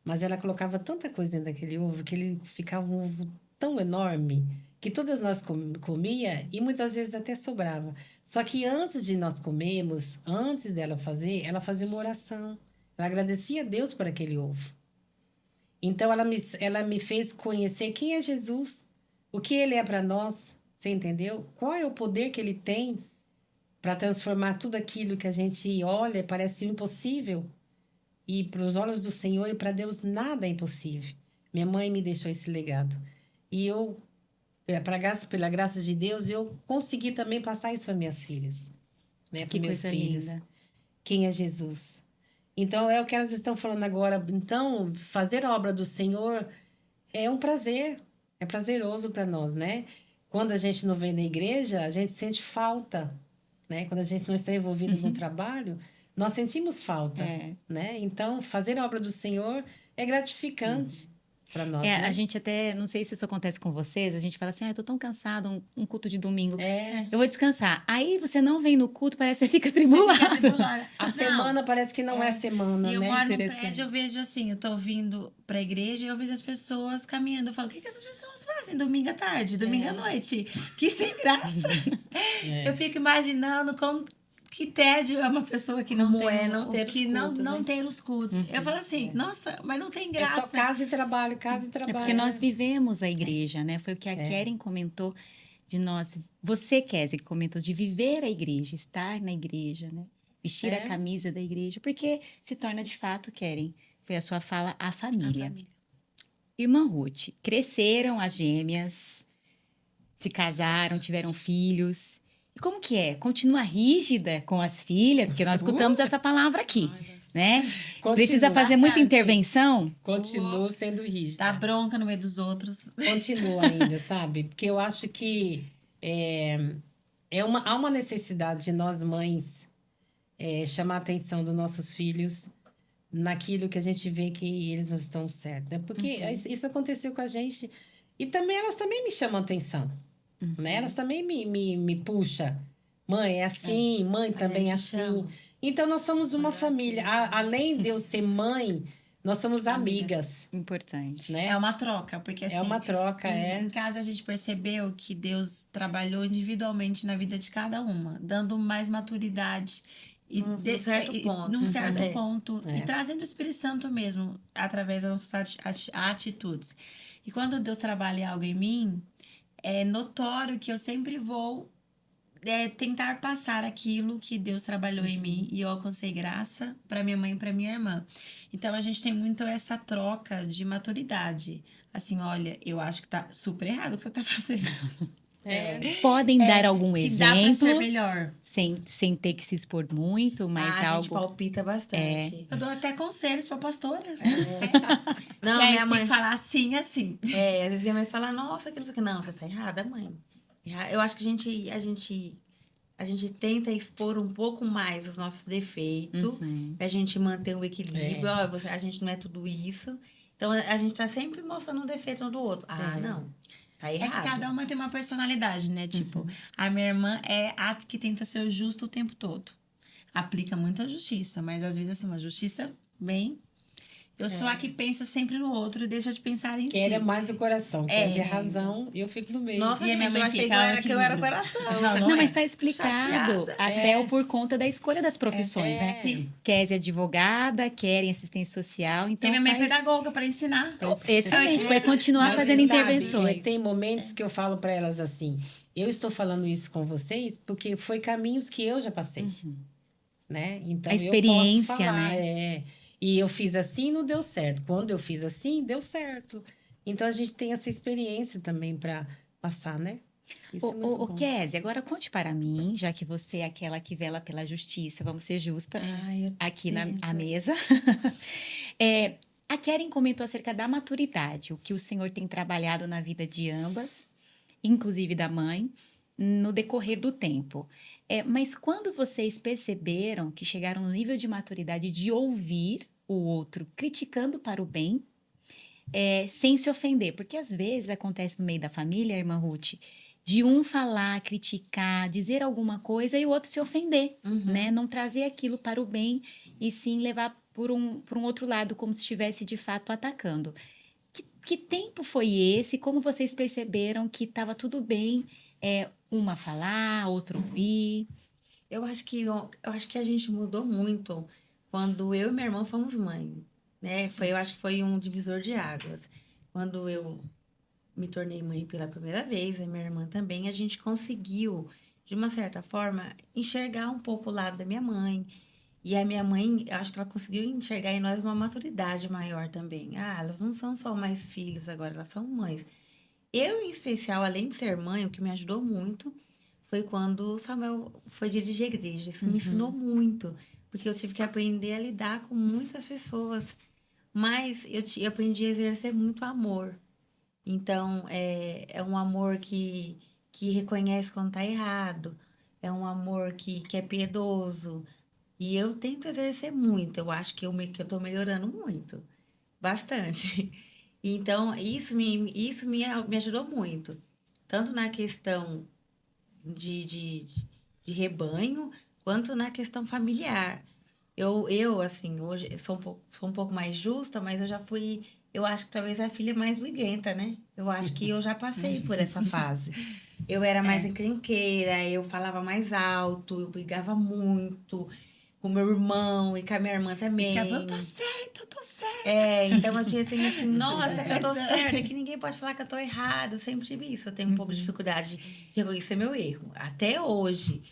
Mas ela colocava tanta coisa dentro daquele ovo que ele ficava um ovo tão enorme que todas nós comia e muitas vezes até sobrava. Só que antes de nós comermos, antes dela fazer, ela fazia uma oração. Ela agradecia a Deus por aquele ovo. Então, ela me fez conhecer quem é Jesus, o que ele é para nós, você entendeu? Qual é o poder que ele tem para transformar tudo aquilo que a gente olha e parece impossível. E para os olhos do Senhor e para Deus nada é impossível. Minha mãe me deixou esse legado. E eu, pela graça de Deus, eu consegui também passar isso para minhas filhas. Né? Que Para meus coisa filhos. linda. Quem é Jesus? Então, é o que elas estão falando agora. Então, fazer a obra do Senhor é um prazer. é prazeroso para nós, né? Quando a gente não vem na igreja, a gente sente falta, né? Quando a gente não está envolvido no trabalho, nós sentimos falta, É. né? Então, fazer a obra do Senhor é gratificante para nós, É, né? a gente até, não sei se isso acontece com vocês, a gente fala assim, eu tô tão cansado, um culto de domingo, É, eu vou descansar. Aí você não vem no culto, parece que você fica Você fica tribulado. atribulada. a Não, semana parece que não é semana, E eu né? moro num Interessante. prédio, eu vejo assim, eu tô vindo pra igreja e eu vejo as pessoas caminhando. Eu falo, o que essas pessoas fazem domingo à tarde, domingo à noite? Que sem graça. É. Eu fico imaginando como que tédio é uma pessoa que não Como tem, é não ter os que cultos, não né? tem os cultos. Eu falo assim, nossa, mas não tem É graça. só casa e trabalho, casa e É trabalho. porque nós né? vivemos a igreja, né? Foi o que a Keren comentou de nós. Você, Kézia, que comentou de viver a igreja, estar na igreja, né? Vestir É. a camisa da igreja, porque se torna de fato, Keren, foi a sua fala, a família. Irmã Ruth, cresceram as gêmeas, se casaram, tiveram filhos. E como que é? Continua rígida com as filhas? Porque nós escutamos essa palavra aqui, né? Precisa fazer muita bastante. intervenção? Continuo sendo rígida. Dá bronca no meio dos outros. Continua ainda, sabe? Porque eu acho que há uma necessidade de nós mães chamar a atenção dos nossos filhos naquilo que a gente vê que eles não estão certos, né? Porque isso aconteceu com a gente. E também elas também me chamam atenção, né? Elas também me puxam. Mãe, é assim, mãe também é gente assim. chama. Então, nós somos uma Olha família. assim. Além de eu ser mãe, nós somos amigas, Importante. né? É uma troca, porque assim. É uma troca, Em casa a gente percebeu que Deus trabalhou individualmente na vida de cada uma, dando mais maturidade. E Num certo ponto. Num certo É. ponto. É. E trazendo o Espírito Santo mesmo, através das nossas atitudes. E quando Deus trabalha algo em mim, é notório que eu sempre vou tentar passar aquilo que Deus trabalhou em mim e eu alcancei graça para minha mãe e para minha irmã. Então a gente tem muito essa troca de maturidade. Assim, olha, eu acho que tá super errado o que você tá fazendo. Podem dar algum Que dá pra ser exemplo, melhor. sem ter que se expor muito, mas A gente algo... palpita bastante. Eu dou até conselhos pra pastora. Não, que aí minha você tem mãe... que falar assim, assim. Às vezes minha mãe fala, nossa, que não sei o que. Não, você tá errada, mãe. Eu acho que a gente tenta expor um pouco mais os nossos defeitos, pra gente manter o equilíbrio. Ó, a gente não é tudo isso. Então, a gente tá sempre mostrando um defeito um do outro. Não, tá É que errado. cada uma tem uma personalidade, né? Tipo, a minha irmã é a que tenta ser o justo o tempo todo. Aplica muito a justiça, mas às vezes assim, uma justiça bem... Eu sou a que pensa sempre no outro e deixa de pensar em Quer si. é mais o coração, quer dizer razão, e eu fico no meio. Nossa, E a minha gente, mãe eu achei fica, que eu ela era, que eu era equilibra. coração. Não, é. mas tá explicado. chateada. Até por conta da escolha das profissões, É. né? Sim. Kézia é advogada, Keren assistência social, então E minha mãe é faz... pedagoga para ensinar. Excelente, vai continuar Mas fazendo sabe, intervenções. tem momentos que eu falo para elas assim, eu estou falando isso com vocês porque foi caminhos que eu já passei, né? Então, A experiência, eu posso falar, né? E eu fiz assim, não deu certo. Quando eu fiz assim, deu certo. Então, a gente tem essa experiência também para passar, né? Isso é muito bom. Kézia, agora conte para mim, já que você é aquela que vela pela justiça, vamos ser justa Ai, eu aqui na tento. à mesa. A Keren comentou acerca da maturidade, o que o Senhor tem trabalhado na vida de ambas, inclusive da mãe, no decorrer do tempo. Mas quando vocês perceberam que chegaram no nível de maturidade de ouvir o outro criticando para o bem, sem se ofender? Porque às vezes acontece no meio da família, irmã Ruth, de um falar, criticar, dizer alguma coisa e o outro se ofender, né? Não trazer aquilo para o bem e sim levar por um outro lado, como se estivesse de fato atacando. Que tempo foi esse? Como vocês perceberam que estava tudo bem uma falar, outra ouvir? Eu acho que a gente mudou muito quando eu e minha irmã fomos mãe, né? Eu acho que foi um divisor de águas. Quando eu me tornei mãe pela primeira vez, a minha irmã também, a gente conseguiu, de uma certa forma, enxergar um pouco o lado da minha mãe. E a minha mãe, eu acho que ela conseguiu enxergar em nós uma maturidade maior também. Elas não são só mais filhas agora, elas são mães. Eu, em especial, além de ser mãe, o que me ajudou muito foi quando o Samuel foi dirigir a igreja. Isso me ensinou muito, porque eu tive que aprender a lidar com muitas pessoas. Mas eu aprendi a exercer muito amor. Então, é um amor que reconhece quando tá errado. É um amor que é piedoso. E eu tento exercer muito. Eu acho que eu tô melhorando muito. Bastante. Então, me ajudou muito. Tanto na questão de, de, de rebanho, quanto na questão familiar. Assim, hoje eu sou um pouco mais justa, mas eu já fui, eu acho que talvez a filha mais briguenta, né? Eu acho que eu já passei por essa fase. Eu era mais É. encrenqueira, eu falava mais alto, eu brigava muito com meu irmão e com a minha irmã E ficava, eu também. tô certa. Então eu tinha assim, nossa, que eu tô certa, que ninguém pode falar que eu tô errada. Eu sempre tive isso. Eu tenho um pouco de dificuldade de reconhecer meu erro. Até hoje.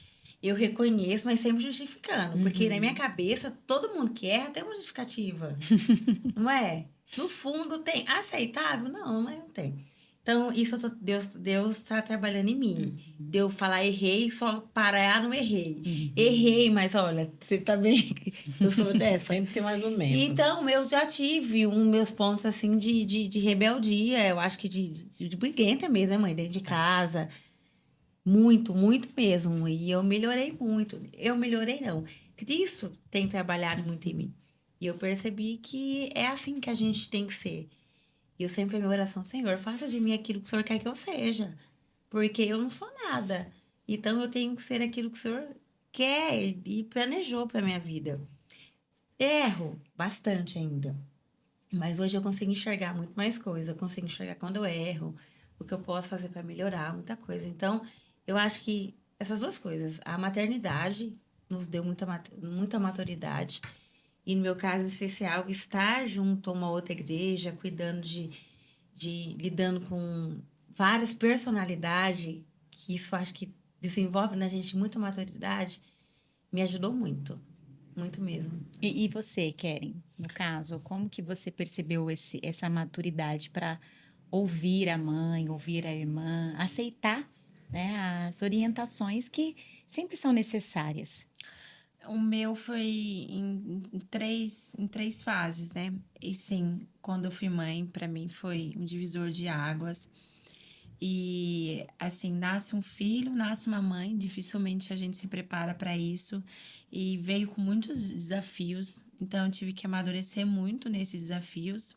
Eu reconheço, mas sempre justificando. Porque na minha cabeça, todo mundo que erra tem uma justificativa. Não é? No fundo, tem. Aceitável? Não, mas não tem. Então, Deus tá trabalhando em mim. De eu falar errei, só parar no errei. Errei, mas olha, você tá bem. Eu sou dessa. Sempre tem um argumento. Então, eu já tive meus pontos, assim, de rebeldia. Eu acho que de briguenta mesmo, né, mãe? Dentro de casa. Muito, muito mesmo. E eu melhorei muito. Eu melhorei, não. Cristo tem trabalhado muito em mim. E eu percebi que é assim que a gente tem que ser. E eu sempre, a minha oração, Senhor, faça de mim aquilo que o Senhor quer que eu seja. Porque eu não sou nada. Então, eu tenho que ser aquilo que o Senhor quer e planejou para minha vida. Erro bastante ainda. Mas hoje eu consigo enxergar muito mais coisa. Eu consigo enxergar quando eu erro, o que eu posso fazer para melhorar, muita coisa. Então, eu acho que essas duas coisas, a maternidade nos deu muita maturidade. E no meu caso especial, estar junto a uma outra igreja, cuidando lidando com várias personalidades, que isso acho que desenvolve na gente muita maturidade, me ajudou muito. Muito mesmo. E você, Keren, no caso, como que você percebeu essa maturidade para ouvir a mãe, ouvir a irmã, aceitar, né, as orientações que sempre são necessárias? O meu foi em três fases, né? E sim, quando eu fui mãe, para mim foi um divisor de águas. E assim, nasce um filho, nasce uma mãe, dificilmente a gente se prepara para isso. E veio com muitos desafios, então eu tive que amadurecer muito nesses desafios.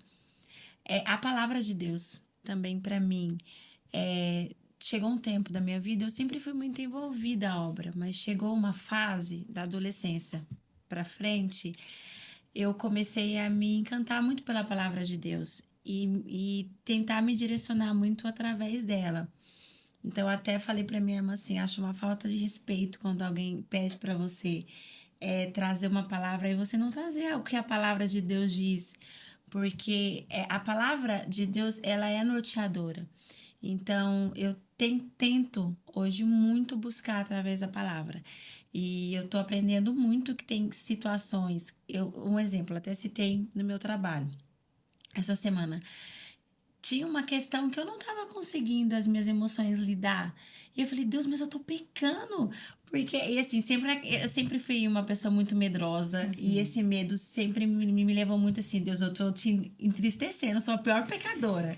A palavra de Deus também para mim. Chegou um tempo da minha vida, eu sempre fui muito envolvida a obra, mas chegou uma fase da adolescência para frente, eu comecei a me encantar muito pela palavra de Deus e tentar me direcionar muito através dela. Então, eu até falei para minha irmã assim: acho uma falta de respeito quando alguém pede para você trazer uma palavra e você não trazer o que a palavra de Deus diz, porque a palavra de Deus ela é norteadora. Então, eu tento hoje muito buscar através da palavra. E eu tô aprendendo muito que tem situações. Um exemplo, até citei no meu trabalho. Essa semana tinha uma questão que eu não estava conseguindo as minhas emoções lidar. E eu falei, Deus, mas eu tô pecando. Porque, e assim, eu sempre fui uma pessoa muito medrosa. E esse medo sempre me levou muito assim, Deus, eu tô te entristecendo, eu sou a pior pecadora.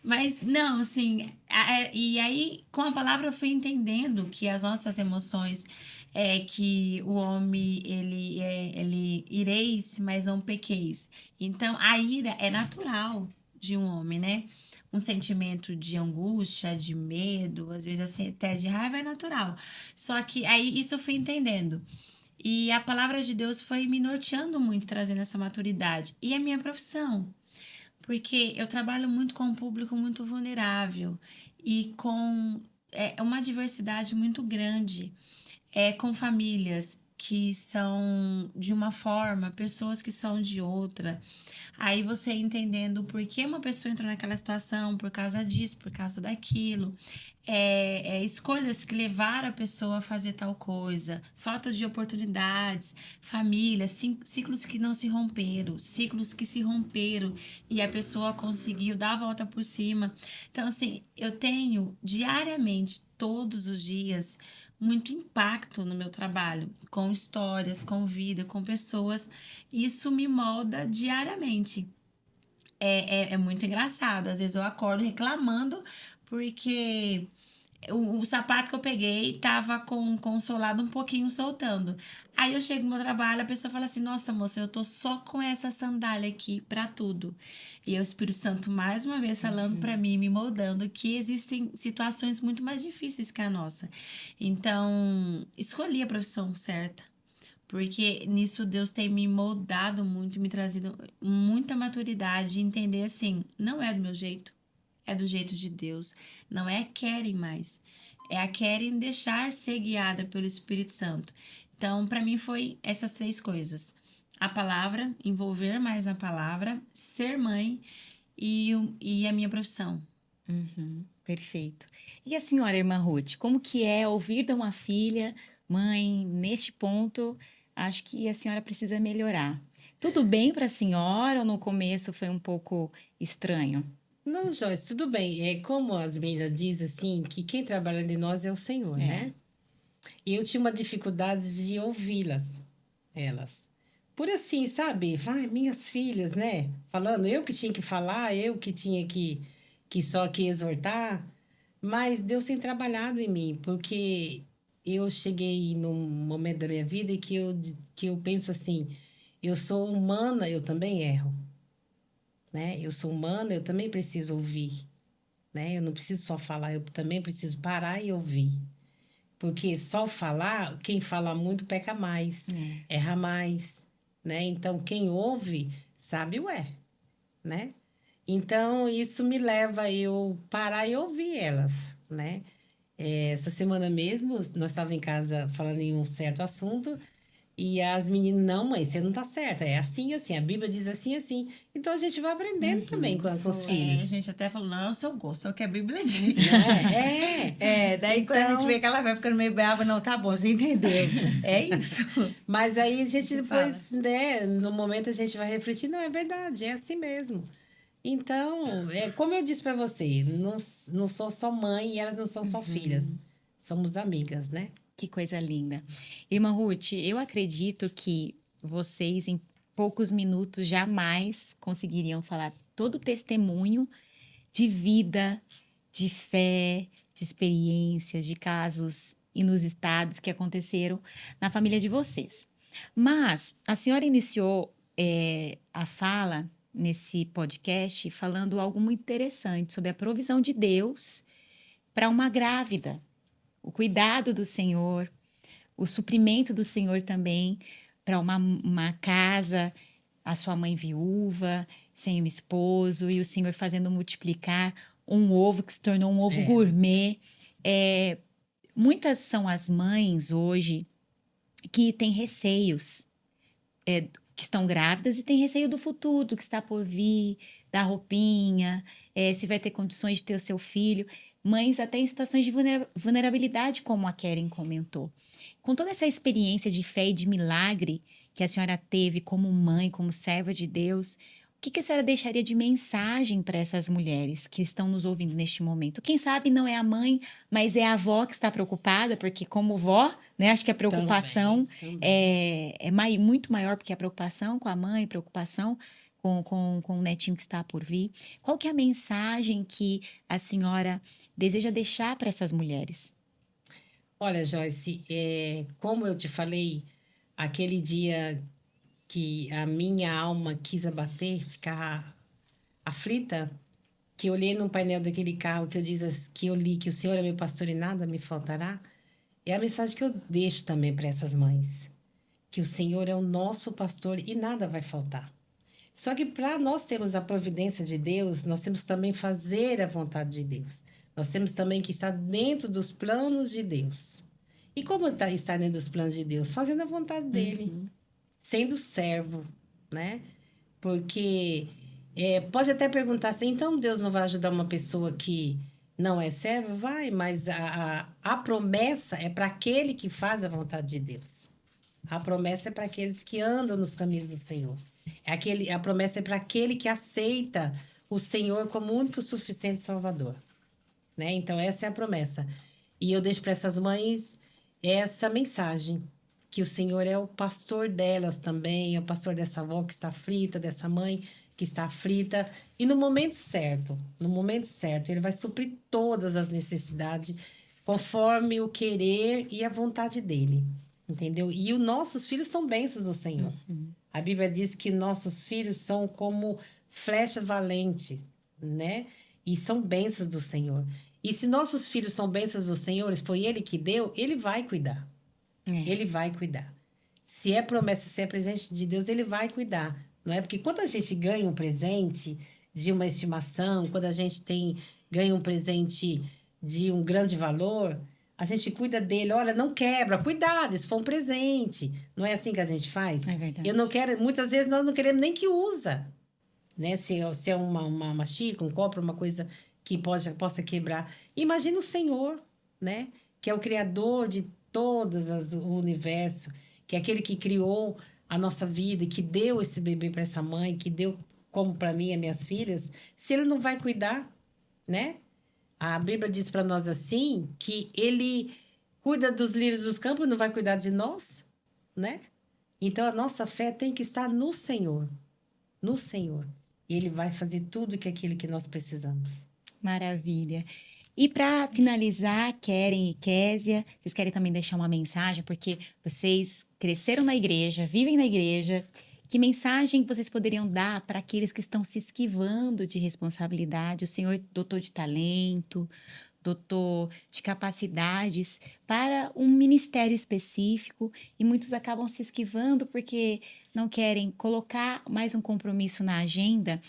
Mas, não, assim, e aí, com a palavra, eu fui entendendo que as nossas emoções que o homem, ele ireis, mas não pequeis. Então, a ira é natural de um homem, né? Um sentimento de angústia, de medo, às vezes assim, até de raiva é natural. Só que aí isso eu fui entendendo. E a palavra de Deus foi me norteando muito, trazendo essa maturidade. E a minha profissão, porque eu trabalho muito com um público muito vulnerável e com uma diversidade muito grande, com famílias que são de uma forma, pessoas que são de outra. Aí você entendendo por que uma pessoa entrou naquela situação, por causa disso, por causa daquilo. Escolhas que levaram a pessoa a fazer tal coisa, falta de oportunidades, famílias, ciclos que não se romperam, ciclos que se romperam e a pessoa conseguiu dar a volta por cima. Então, assim, eu tenho diariamente, todos os dias, muito impacto no meu trabalho, com histórias, com vida, com pessoas. Isso me molda diariamente. é muito engraçado. Às vezes eu acordo reclamando porque o sapato que eu peguei tava com o solado um pouquinho soltando. Aí eu chego no meu trabalho, a pessoa fala assim: Nossa, moça, eu tô só com essa sandália aqui pra tudo. E é o Espírito Santo mais uma vez falando pra mim, me moldando, que existem situações muito mais difíceis que a nossa. Então, escolhi a profissão certa. Porque nisso Deus tem me moldado muito, me trazido muita maturidade de entender assim, não é do meu jeito, é do jeito de Deus. Não é querem mais, é a querem deixar ser guiada pelo Espírito Santo. Então, para mim foi essas três coisas: a palavra, envolver mais na palavra, ser mãe e a minha profissão. Uhum, perfeito. E a senhora, irmã Ruth, como que é ouvir de uma filha, mãe, neste ponto, acho que a senhora precisa melhorar. Tudo bem para a senhora ou no começo foi um pouco estranho? Não, Joyce, tudo bem. É como as meninas dizem assim, que quem trabalha de nós é o Senhor, É. né? E eu tinha uma dificuldade de ouvi-las, elas. Por assim, sabe? Falar, minhas filhas, né? Falando, eu que tinha que falar, eu que tinha que só que exortar. Mas Deus tem trabalhado em mim, porque eu cheguei num momento da minha vida que eu penso assim, eu sou humana, eu também erro, né? Eu sou humana, eu também preciso ouvir, né? Eu não preciso só falar, eu também preciso parar e ouvir. Porque só falar, quem fala muito peca mais, É. erra mais, né? Então, quem ouve sabe o é, né? Então, isso me leva a eu parar e ouvir elas, né? Essa semana mesmo, nós estávamos em casa falando em um certo assunto e as meninas, não, mãe, você não tá certa, é assim, assim, a Bíblia diz assim, assim. Então, a gente vai aprendendo também com os A filhos, gente até falou: Não, é o seu gosto, é o que a Bíblia diz. não é? É, Daí quando a gente então... vê que ela vai ficando meio brava, não, tá bom, você entendeu. É isso. Mas aí a gente gente depois, né, no momento a gente vai refletir, não, é verdade, é assim mesmo. Então, como eu disse para você, não sou só mãe e elas não são só filhas. Somos amigas, né? Que coisa linda. Irmã Ruth, eu acredito que vocês, em poucos minutos, jamais conseguiriam falar todo o testemunho de vida, de fé, de experiências, de casos inusitados que aconteceram na família de vocês. Mas a senhora iniciou a fala nesse podcast falando algo muito interessante sobre a provisão de Deus para uma grávida, o cuidado do Senhor, o suprimento do Senhor também para uma casa, a sua mãe viúva, sem um esposo, e o Senhor fazendo multiplicar um ovo que se tornou um ovo É. gourmet. Muitas são as mães hoje que têm receios, que estão grávidas e têm receio do futuro, do que está por vir, da roupinha, se vai ter condições de ter o seu filho. Mães até em situações de vulnerabilidade, como a Keren comentou. Com toda essa experiência de fé e de milagre que a senhora teve como mãe, como serva de Deus, o que a senhora deixaria de mensagem para essas mulheres que estão nos ouvindo neste momento? Quem sabe não é a mãe, mas é a avó que está preocupada, porque como vó, né, acho que a preocupação Também. muito maior, porque a preocupação com a mãe, preocupação com o netinho que está por vir. Qual que é a mensagem que a senhora deseja deixar para essas mulheres? Olha, Joyce, como eu te falei, aquele dia que a minha alma quis abater, ficar aflita, que eu olhei no painel daquele carro que eu li que o Senhor é meu pastor e nada me faltará, é a mensagem que eu deixo também para essas mães, que o Senhor é o nosso pastor e nada vai faltar. Só que para nós termos a providência de Deus, nós temos também fazer a vontade de Deus. Nós temos também que estar dentro dos planos de Deus. E como estar dentro dos planos de Deus? Fazendo a vontade dele, sendo servo, né? Porque pode até perguntar assim, então Deus não vai ajudar uma pessoa que não é servo? Vai, mas a promessa é para aquele que faz a vontade de Deus. A promessa é para aqueles que andam nos caminhos do Senhor. A promessa é para aquele que aceita o Senhor como único e suficiente Salvador. Né? Então, essa é a promessa. E eu deixo para essas mães essa mensagem. que o Senhor é o pastor delas também, é o pastor dessa avó que está aflita, dessa mãe que está aflita. E no momento certo, Ele vai suprir todas as necessidades conforme o querer e a vontade dEle, entendeu? E os nossos filhos são bênçãos do Senhor. A Bíblia diz que nossos filhos são como flechas valentes, né? E são bênçãos do Senhor. E se nossos filhos são bênçãos do Senhor, foi Ele que deu, Ele vai cuidar. É. Ele vai cuidar. Se é promessa, se é presente de Deus, Ele vai cuidar. Não é? Porque quando a gente ganha um presente de uma estimação, quando a gente ganha um presente de um grande valor, a gente cuida dele. Olha, não quebra, cuidado, isso foi um presente. Não é assim que a gente faz? É verdade. Eu não quero, muitas vezes nós não queremos nem que usa, né? Se é uma xícara, um copo, uma coisa que possa quebrar. Imagina o Senhor, né? Que é o Criador de o universo, que é aquele que criou a nossa vida, que deu esse bebê para essa mãe, que deu como para mim e minhas filhas, se Ele não vai cuidar, né? A Bíblia diz para nós assim, que Ele cuida dos lírios dos campos, não vai cuidar de nós, né? Então, a nossa fé tem que estar no Senhor. No Senhor. E Ele vai fazer tudo aquilo que nós precisamos. Maravilha. E para finalizar, Keren e Késia, vocês querem também deixar uma mensagem, porque vocês cresceram na igreja, vivem na igreja. Que mensagem vocês poderiam dar para aqueles que estão se esquivando de responsabilidade? O Senhor dotou de talento, dotou de capacidades para um ministério específico e muitos acabam se esquivando porque não querem colocar mais um compromisso na agenda.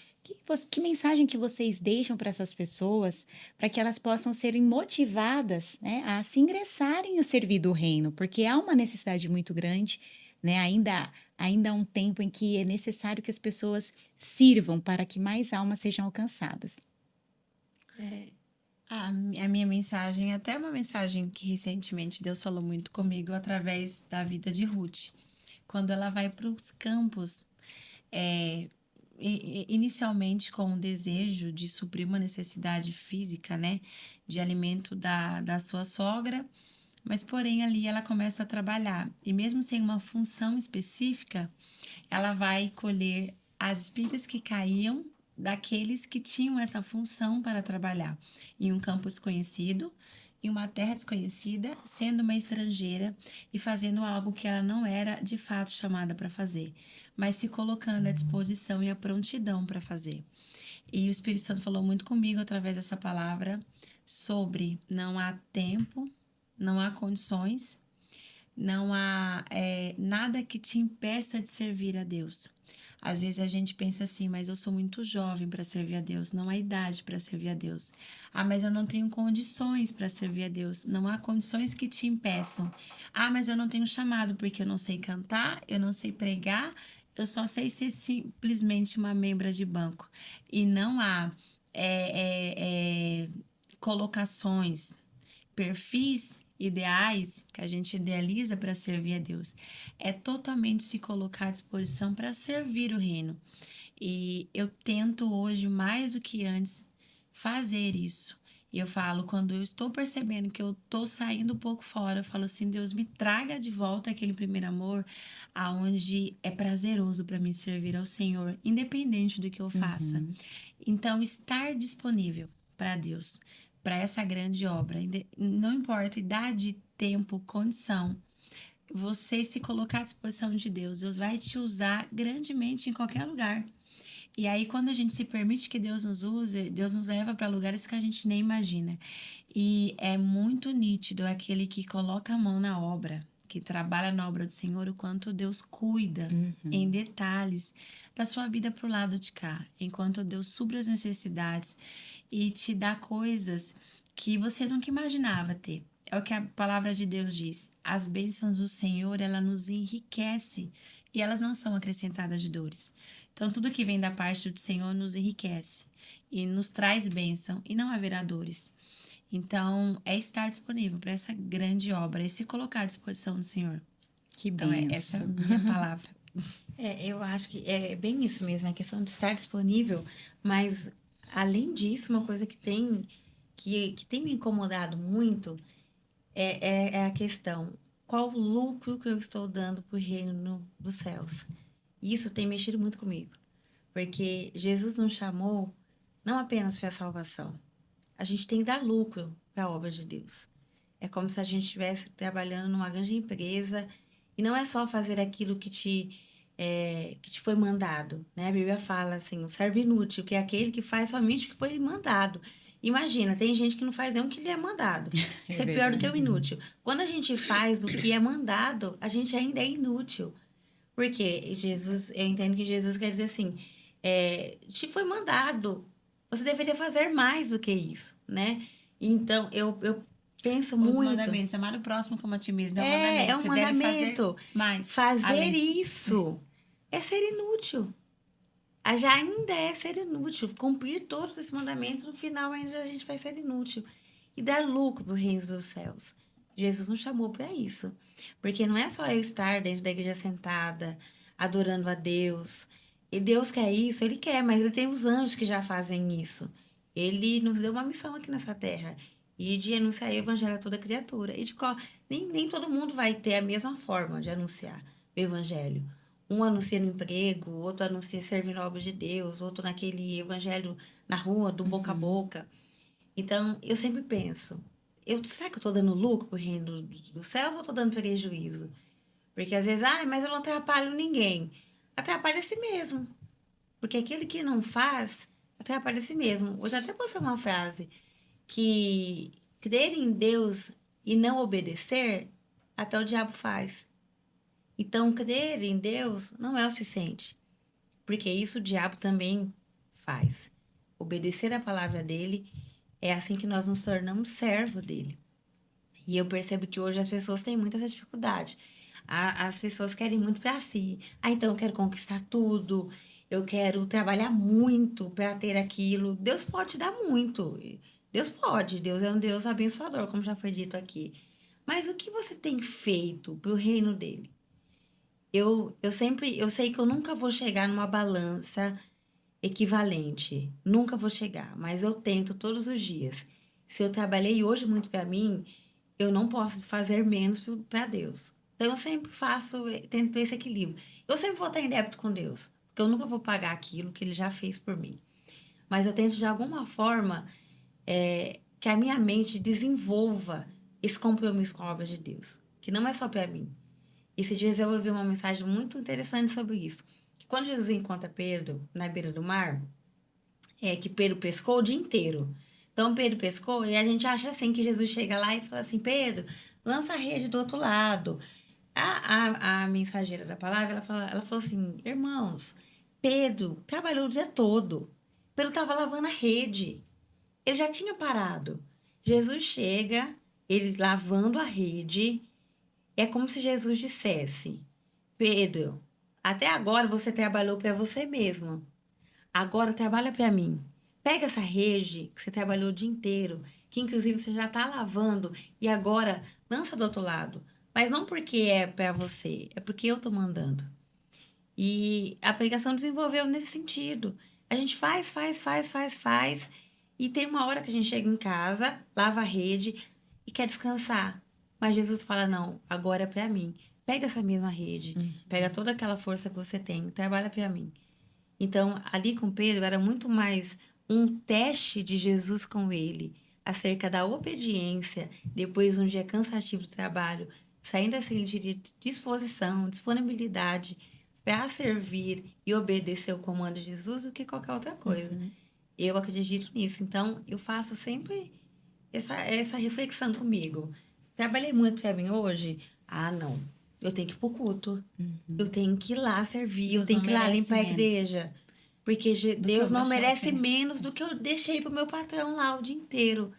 Que mensagem que vocês deixam para essas pessoas para que elas possam serem motivadas, né, a se ingressarem e servir do reino? Porque há uma necessidade muito grande, né? Ainda há um tempo em que é necessário que as pessoas sirvam para que mais almas sejam alcançadas. A minha mensagem, até uma mensagem que recentemente Deus falou muito comigo através da vida de Ruth. Quando ela vai para os campos, inicialmente com o desejo de suprir uma necessidade física, né, de alimento da sua sogra, mas porém ali ela começa a trabalhar e mesmo sem uma função específica, ela vai colher as espigas que caíam daqueles que tinham essa função para trabalhar em um campo desconhecido, em uma terra desconhecida, sendo uma estrangeira e fazendo algo que ela não era de fato chamada para fazer, mas se colocando à disposição e à prontidão para fazer. E o Espírito Santo falou muito comigo através dessa palavra sobre não há tempo, não há condições, não há nada que te impeça de servir a Deus. Às vezes a gente pensa assim, mas eu sou muito jovem para servir a Deus, não há idade para servir a Deus. Ah, mas eu não tenho condições para servir a Deus, não há condições que te impeçam. Ah, mas eu não tenho chamado porque eu não sei cantar, eu não sei pregar, eu só sei ser simplesmente uma membra de banco. E não há colocações, perfis ideais que a gente idealiza para servir a Deus. É totalmente se colocar à disposição para servir o reino. E eu tento hoje, mais do que antes, fazer isso. E eu falo, quando eu estou percebendo que eu estou saindo um pouco fora, eu falo assim, Deus, me traga de volta aquele primeiro amor, aonde é prazeroso para mim servir ao Senhor, independente do que eu faça. Então, estar disponível para Deus, para essa grande obra, não importa idade, tempo, condição, você se colocar à disposição de Deus, Deus vai te usar grandemente em qualquer lugar. E aí, quando a gente se permite que Deus nos use, Deus nos leva para lugares que a gente nem imagina. E é muito nítido aquele que coloca a mão na obra, que trabalha na obra do Senhor, o quanto Deus cuida em detalhes da sua vida para o lado de cá, enquanto Deus supre as necessidades e te dá coisas que você nunca imaginava ter. É o que a palavra de Deus diz. As bênçãos do Senhor, ela nos enriquece e elas não são acrescentadas de dores. Então, tudo que vem da parte do Senhor nos enriquece e nos traz bênção e não haverá dores. Então, é estar disponível para essa grande obra e se colocar à disposição do Senhor. Que Então, bênção. essa é a minha palavra. Eu acho que é bem isso mesmo, é a questão de estar disponível, mas além disso, uma coisa que tem me incomodado muito é a questão, qual o lucro que eu estou dando para o reino dos céus. E isso tem mexido muito comigo. Porque Jesus nos chamou não apenas para a salvação. A gente tem que dar lucro para a obra de Deus. É como se a gente estivesse trabalhando numa grande empresa e não é só fazer aquilo que te foi mandado, né? A Bíblia fala assim, o servo inútil, que é aquele que faz somente o que foi mandado. Imagina, tem gente que não faz nem o que lhe é mandado. Isso é pior do que o inútil. Quando a gente faz o que é mandado, a gente ainda é inútil. Porque Jesus, eu entendo que Jesus quer dizer assim, te foi mandado, você deveria fazer mais do que isso, né? Então, eu penso Os muito... mandamentos, amar o próximo como a ti mesmo, É um Você mandamento. deve fazer mais. Fazer além. isso é ser inútil. Já ainda é ser inútil. Cumprir todos esses mandamentos, no final ainda a gente vai ser inútil. E dar lucro para o reino dos céus. Jesus nos chamou para isso. Porque não é só eu estar dentro da igreja sentada, adorando a Deus. E Deus quer isso, Ele quer, mas Ele tem os anjos que já fazem isso. Ele nos deu uma missão aqui nessa terra. E de anunciar o evangelho a toda criatura. E nem todo mundo vai ter a mesma forma de anunciar o evangelho. Um anuncia no emprego, outro anuncia servindo a obra de Deus, outro naquele evangelho na rua, do boca a boca. Então, eu sempre penso, será que eu estou dando lucro para o reino dos céus ou estou dando prejuízo? Porque às vezes, mas eu não atrapalho ninguém. Atrapalha a si mesmo. Porque aquele que não faz, atrapalha a si mesmo. Hoje até postei uma frase que crer em Deus e não obedecer, até o diabo faz. Então, crer em Deus não é o suficiente, porque isso o diabo também faz. Obedecer a palavra dele é assim que nós nos tornamos servo dele. E eu percebo que hoje as pessoas têm muita essa dificuldade. As pessoas querem muito para si. Então eu quero conquistar tudo, eu quero trabalhar muito para ter aquilo. Deus pode te dar muito. Deus pode, Deus é um Deus abençoador, como já foi dito aqui. Mas o que você tem feito para o reino dele? Eu sei que eu nunca vou chegar numa balança equivalente. Nunca vou chegar, mas eu tento todos os dias. Se eu trabalhei hoje muito para mim, eu não posso fazer menos para Deus. Então eu sempre tento esse equilíbrio. Eu sempre vou estar em débito com Deus, porque eu nunca vou pagar aquilo que ele já fez por mim. Mas eu tento de alguma forma que a minha mente desenvolva esse compromisso com a obra de Deus, que não é só para mim. Esses dias eu ouvi uma mensagem muito interessante sobre isso. Que quando Jesus encontra Pedro na beira do mar, que Pedro pescou o dia inteiro. Então Pedro pescou e a gente acha assim que Jesus chega lá e fala assim, Pedro, lança a rede do outro lado. A mensageira da palavra, ela falou assim, irmãos, Pedro trabalhou o dia todo. Pedro estava lavando a rede. Ele já tinha parado. Jesus chega, ele lavando a rede. É como se Jesus dissesse, Pedro, até agora você trabalhou para você mesmo. Agora trabalha para mim. Pega essa rede que você trabalhou o dia inteiro, que inclusive você já está lavando, e agora lança do outro lado. Mas não porque é para você, é porque eu estou mandando. E a pregação desenvolveu nesse sentido. A gente faz, e tem uma hora que a gente chega em casa, lava a rede e quer descansar. Mas Jesus fala, não, agora é para mim. Pega essa mesma rede, pega toda aquela força que você tem, trabalha para mim. Então, ali com Pedro, era muito mais um teste de Jesus com ele, acerca da obediência, depois de um dia cansativo do trabalho, saindo assim de disposição, disponibilidade para servir e obedecer o comando de Jesus do que qualquer outra coisa. Eu acredito nisso. Então, eu faço sempre essa reflexão comigo. Trabalhei muito para mim hoje? Não. Eu tenho que ir pro culto. Eu tenho que ir lá servir. Eu tenho que ir lá limpar a igreja. Porque Deus não merece menos do que eu deixei pro meu patrão lá o dia inteiro.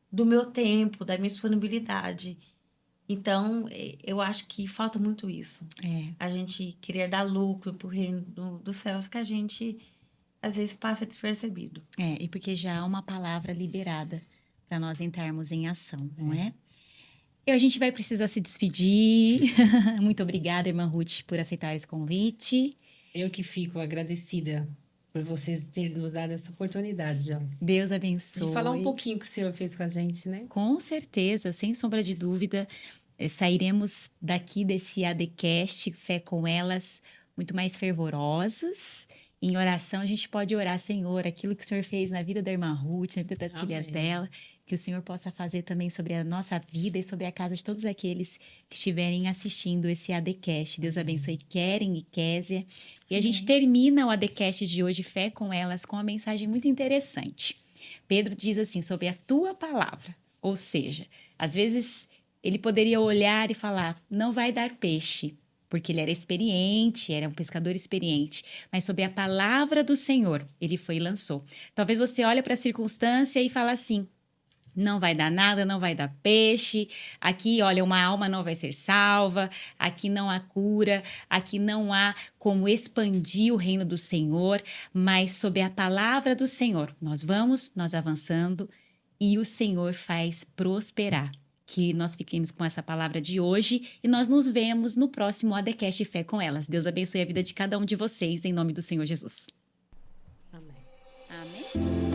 Do meu tempo, da minha disponibilidade. Então, eu acho que falta muito isso. A gente querer dar lucro pro reino dos céus que a gente, às vezes, passa despercebido. E porque já há uma palavra liberada para nós entrarmos em ação, não é? E a gente vai precisar se despedir. Muito obrigada, irmã Ruth, por aceitar esse convite. Eu que fico agradecida por vocês terem nos dado essa oportunidade, Joyce. Deus abençoe. De falar um pouquinho que o Senhor fez com a gente, né? Com certeza, sem sombra de dúvida. sairemos daqui desse ADCast, Fé com Elas, muito mais fervorosas. Em oração, a gente pode orar, Senhor, aquilo que o Senhor fez na vida da irmã Ruth, na vida das filhas dela, que o Senhor possa fazer também sobre a nossa vida e sobre a casa de todos aqueles que estiverem assistindo esse ADCast. Deus abençoe Keren e Késia. E a gente termina o ADCast de hoje, Fé com Elas, com uma mensagem muito interessante. Pedro diz assim, sobre a tua palavra. Ou seja, às vezes ele poderia olhar e falar, não vai dar peixe, porque ele era experiente, era um pescador experiente, mas sobre a palavra do Senhor, ele foi e lançou. Talvez você olhe para a circunstância e fale assim, não vai dar nada, não vai dar peixe, aqui, olha, uma alma não vai ser salva, aqui não há cura, aqui não há como expandir o reino do Senhor, mas sob a palavra do Senhor, nós avançando e o Senhor faz prosperar. Que nós fiquemos com essa palavra de hoje e nós nos vemos no próximo ADCast Fé com Elas. Deus abençoe a vida de cada um de vocês, em nome do Senhor Jesus. Amém. Amém.